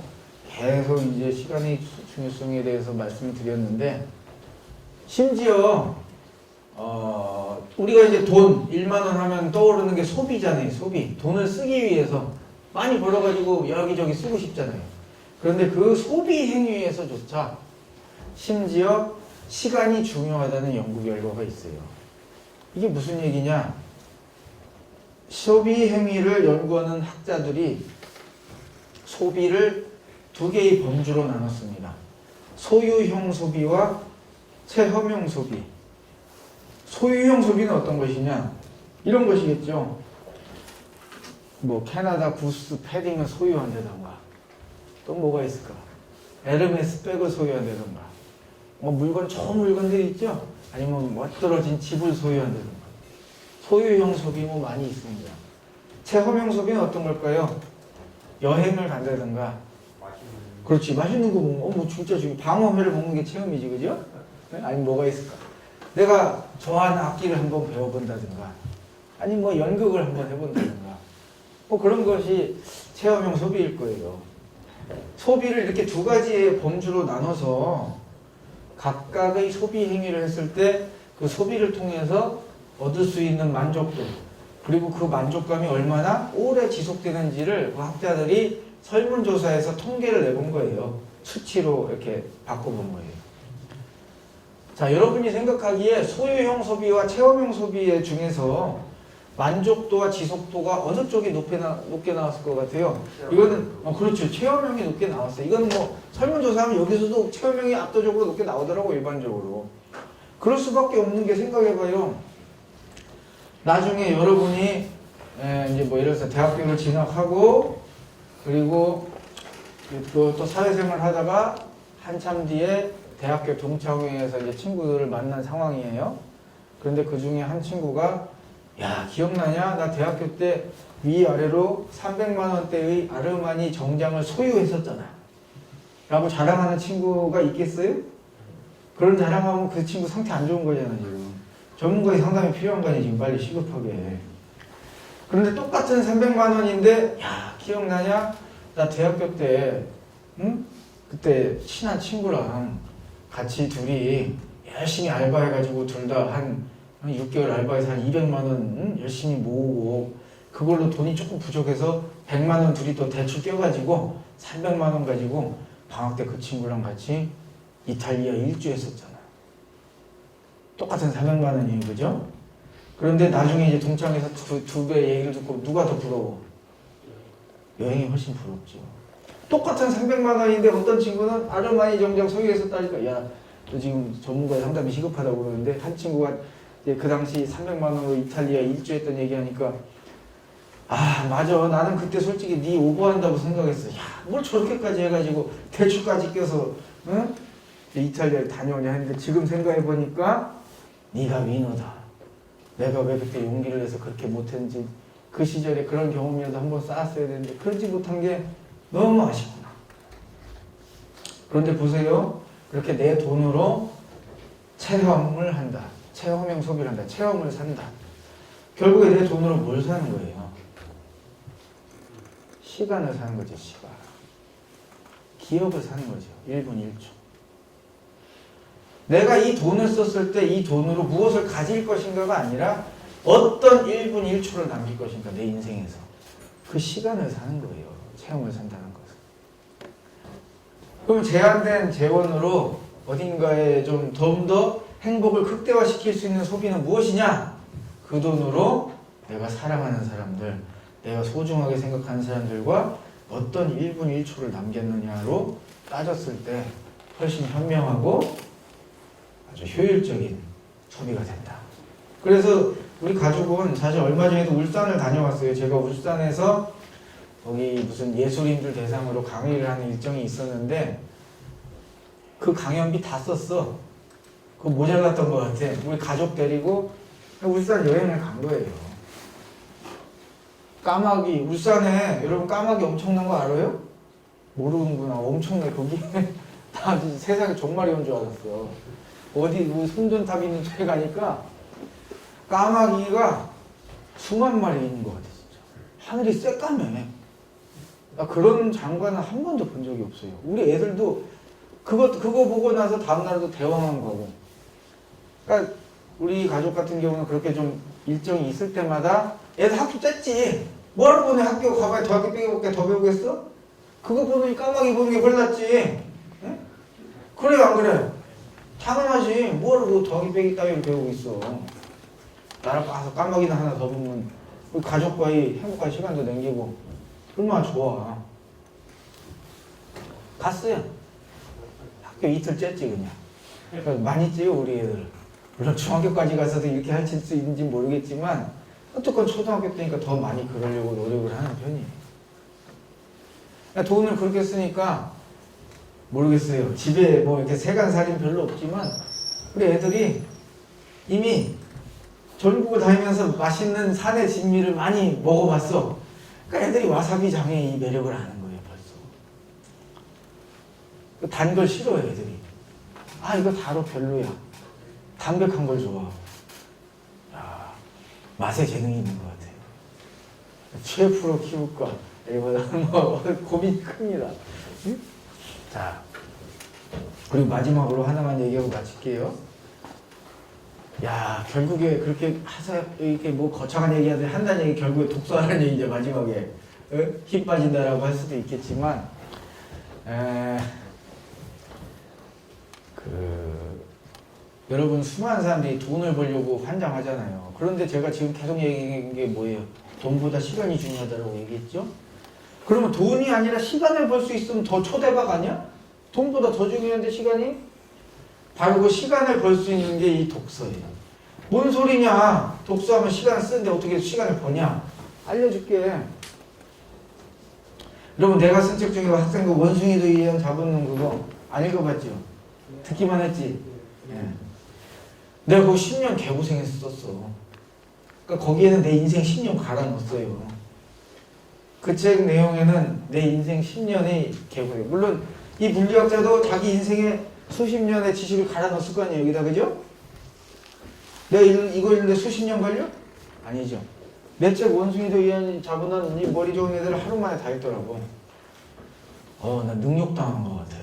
계속 이제 시간의 중요성에 대해서 말씀을 드렸는데 심지어 우리가 이제 돈 1만 원 하면 떠오르는 게 소비잖아요. 소비. 돈을 쓰기 위해서 많이 벌어가지고 여기저기 쓰고 싶잖아요. 그런데 그 소비 행위에서조차 심지어 시간이 중요하다는 연구 결과가 있어요. 이게 무슨 얘기냐? 소비 행위를 연구하는 학자들이 소비를 두 개의 범주로 나눴습니다. 소유형 소비와 체험형 소비. 소유형 소비는 어떤 것이냐? 이런 것이겠죠. 뭐 캐나다 구스 패딩을 소유한다던가 또 뭐가 있을까? 에르메스 백을 소유한다던가 뭐 물건 좋은 물건들이 있죠? 아니면 멋들어진 집을 소유한다던가 소유형 소비 뭐 많이 있습니다. 체험형 소비는 어떤 걸까요? 여행을 간다던가 그렇지 맛있는 거 먹는 거 뭐 진짜 지금 방어회를 먹는 게 체험이지 그죠? 아니면 뭐가 있을까? 내가 좋아하는 악기를 한번 배워본다든가 아니면 뭐 연극을 한번 해본다든가 뭐 그런 것이 체험형 소비일 거예요. 소비를 이렇게 두 가지의 범주로 나눠서 각각의 소비 행위를 했을 때 그 소비를 통해서 얻을 수 있는 만족도 그리고 그 만족감이 얼마나 오래 지속되는지를 그 학자들이 설문조사에서 통계를 내본 거예요. 수치로 이렇게 바꿔본 거예요. 자, 여러분이 생각하기에 소유형 소비와 체험형 소비 중에서 만족도와 지속도가 어느 쪽이 높게 나왔을 것 같아요? 이거는 그렇죠. 체험형이 높게 나왔어요. 이건 뭐 설문조사하면 여기서도 체험형이 압도적으로 높게 나오더라고요. 일반적으로. 그럴 수밖에 없는 게 생각해봐요. 나중에 여러분이 이제 뭐 예를 들어서 대학교를 진학하고 그리고 또 사회생활 하다가 한참 뒤에 대학교 동창회에서 이제 친구들을 만난 상황이에요. 그런데 그 중에 한 친구가 야 기억나냐? 나 대학교 때 위아래로 300만 원대의 아르마니 정장을 소유했었잖아 라고 자랑하는 친구가 있겠어요? 그런 자랑하면 그 친구 상태 안 좋은 거잖아 지금. 전문가의 상담이 필요한 거 아니야 지금 빨리 시급하게. 그런데 똑같은 300만 원인데 야 기억나냐? 나 대학교 때 응? 그때 친한 친구랑 같이 둘이 열심히 알바해가지고 둘 다 한 6개월 알바해서 한 200만 원 응? 열심히 모으고 그걸로 돈이 조금 부족해서 100만 원 둘이 또 대출 껴가지고 300만 원 가지고 방학 때 그 친구랑 같이 이탈리아 일주 했었잖아. 똑같은 400만 원이에요, 그죠? 그런데 나중에 이제 동창회에서 두 배 얘기를 듣고 누가 더 부러워? 여행이 훨씬 부럽죠. 똑같은 300만 원인데 어떤 친구는 아르마니 정장 소유했었다니까. 야, 너 지금 전문가의 상담이 시급하다고 그러는데 한 친구가 이제 그 당시 300만 원으로 이탈리아 일주했던 얘기하니까 아 맞아 나는 그때 솔직히 네 오버한다고 생각했어. 야, 뭘 저렇게까지 해가지고 대출까지 껴서 응? 이탈리아를 다녀오냐 했는데 지금 생각해보니까 네가 위너다. 내가 왜 그때 용기를 내서 그렇게 못했는지 그 시절에 그런 경험이라도 한번 쌓았어야 되는데 그러지 못한 게 너무 아쉽구나. 그런데 보세요. 그렇게 내 돈으로 체험을 한다. 체험형 소비를 한다. 체험을 산다. 결국에 내 돈으로 뭘 사는 거예요? 시간을 사는 거지. 시간. 기억을 사는 거죠. 1분 1초. 내가 이 돈을 썼을 때 이 돈으로 무엇을 가질 것인가가 아니라 어떤 1분 1초를 남길 것인가 내 인생에서 그 시간을 사는 거예요. 체험을 산다는 것은. 그럼 제한된 재원으로 어딘가에 좀 더 행복을 극대화시킬 수 있는 소비는 무엇이냐? 그 돈으로 내가 사랑하는 사람들, 내가 소중하게 생각하는 사람들과 어떤 1분 1초를 남겼느냐로 따졌을 때 훨씬 현명하고 아주 효율적인 소비가 된다. 그래서 우리 가족은 사실 얼마 전에도 울산을 다녀왔어요. 제가 울산에서 거기 무슨 예술인들 대상으로 강의를 하는 일정이 있었는데 그 강연비 다 썼어. 그거 모자랐던 것 같아. 우리 가족 데리고 울산 여행을 간 거예요. 까마귀, 울산에 여러분 까마귀 엄청난 거 알아요? 모르는구나. 엄청나게 거기 나 세상에 종말이 온 줄 알았어. 어디 손전탑 있는 쪽에 가니까 까마귀가 수만 마리 있는 것 같아 진짜. 하늘이 새까매. 나 그런 장관은 한 번도 본 적이 없어요. 우리 애들도 그거 보고 나서 다음날도 대왕항 가고. 그러니까 우리 가족 같은 경우는 그렇게 좀 일정이 있을 때마다 애들 학교 쨌지. 뭐하러 보내 학교 가봐야 더 학교 빼고볼게 더 배우겠어? 그거 보더니 까마귀 보는 게 훨 낫지. 응? 그래 안 그래? 당연하지. 뭐하러 더하기 빼기 따위를 배우고 있어. 나랑 가서 까마귀나 하나 더 보면 우리 가족과의 행복한 시간도 남기고 얼마나 좋아. 갔어요. 학교 이틀 쨌지 그냥. 많이 찌요 우리 애들. 물론 중학교까지 가서도 이렇게 할 수 있는지 모르겠지만 어쨌건 초등학교 때니까 더 많이 그러려고 노력을 하는 편이에요. 돈을 그렇게 쓰니까 모르겠어요. 집에 뭐 이렇게 세간살인 별로 없지만 우리 애들이 이미 전국을 다니면서 맛있는 산의 진미를 많이 먹어봤어. 그러니까 애들이 와사비 장의 이 매력을 아는 거예요 벌써. 단 걸 싫어해 애들이. 아 이거 달어 별로야. 담백한 걸 좋아. 야, 맛에 재능이 있는 것 같아요. 셰프로 키울까? 이거는 뭐 고민이 큽니다. 응? 자, 그리고 마지막으로 하나만 얘기하고 마칠게요. 야, 결국에 그렇게 이렇게 뭐 거창한 얘기하듯이 한다는 얘기 결국에 독서하는 얘기죠 마지막에. 힘 빠진다라고 할 수도 있겠지만, 여러분 수많은 사람들이 돈을 벌려고 환장하잖아요. 그런데 제가 지금 계속 얘기한 게 뭐예요? 돈보다 시간이 중요하다고 얘기했죠? 그러면 돈이 아니라 시간을 벌 수 있으면 더 초대박 아니야? 돈보다 더 중요한데 시간이? 바로 그 시간을 벌 수 있는 게 이 독서예요. 뭔 소리냐? 독서하면 시간을 쓰는데 어떻게 시간을 버냐? 알려줄게. 여러분 내가 쓴 책 중에 학생과 원숭이도 이해한 잡은 그거 안 읽어봤죠? 듣기만 했지? 예. 내가 그거 10년 개고생해서 썼어. 그러니까 거기에는 내 인생 10년 갈아 넣었어요. 그 책 내용에는 내 인생 10년의 개고생. 물론 이 물리학자도 자기 인생에 수십 년의 지식을 갈아 넣었을 거 아니에요, 여기다, 그죠? 내가 이거 읽는데 수십 년 걸려? 아니죠. 내 책 원숭이도 이해한 자분한 이 머리 좋은 애들 하루 만에 다 읽더라고. 나 능욕당한 것 같아.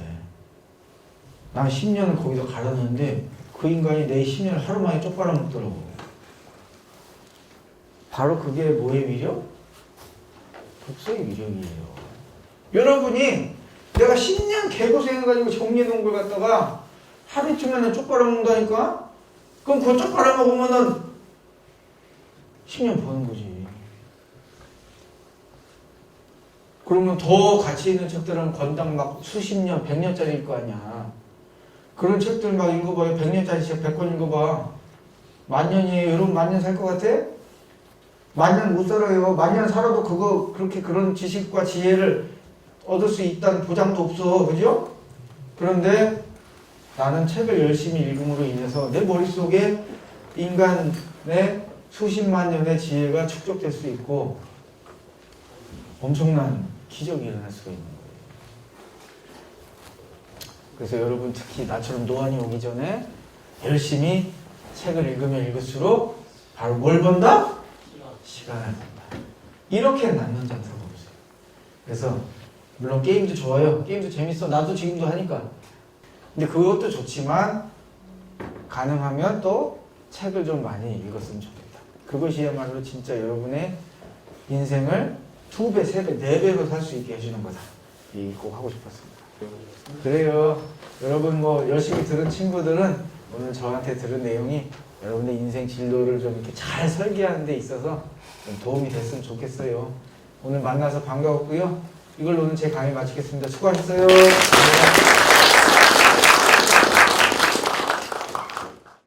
난 10년을 거기서 갈았는데 그 인간이 내 10년을 하루 만에 쪽팔아 먹더라고. 바로 그게 뭐의 위력? 독서의 위력이에요. 여러분이 내가 10년 개고생해가지고 정리해놓은 걸 갖다가 하루 이틀 쪽팔아 먹는다니까? 그럼 그거 쪽팔아 먹으면은 10년 버는 거지. 그러면 더 가치 있는 책들은 건당 막 수십 년, 100년짜리일 거 아니야. 그런 책들 막 읽어봐요. 100년짜리 책 100권 읽어봐. 만년이에요. 여러분 만년 살 것 같아? 만년 못 살아요. 만년 살아도 그렇게 그런 지식과 지혜를 얻을 수 있다는 보장도 없어. 그죠? 그런데 나는 책을 열심히 읽음으로 인해서 내 머릿속에 인간의 수십만 년의 지혜가 축적될 수 있고 엄청난 기적이 일어날 수가 있는 거예요. 그래서 여러분 특히 나처럼 노안이 오기 전에 열심히 책을 읽으면 읽을수록 바로 뭘 번다? 시간을 번다. 이렇게 낫는 장사가 없어요. 그래서 물론 게임도 좋아요. 게임도 재밌어. 나도 지금도 하니까. 근데 그것도 좋지만 가능하면 또 책을 좀 많이 읽었으면 좋겠다. 그것이야말로 진짜 여러분의 인생을 2배, 3배, 4배로 살 수 있게 해주는 거다. 이 얘기 꼭 하고 싶었습니다. 그래요. 여러분 뭐 열심히 들은 친구들은 오늘 저한테 들은 내용이 여러분의 인생 진로를 좀 이렇게 잘 설계하는 데 있어서 좀 도움이 됐으면 좋겠어요. 오늘 만나서 반가웠고요. 이걸로 오늘 제 강의 마치겠습니다. 수고하셨어요.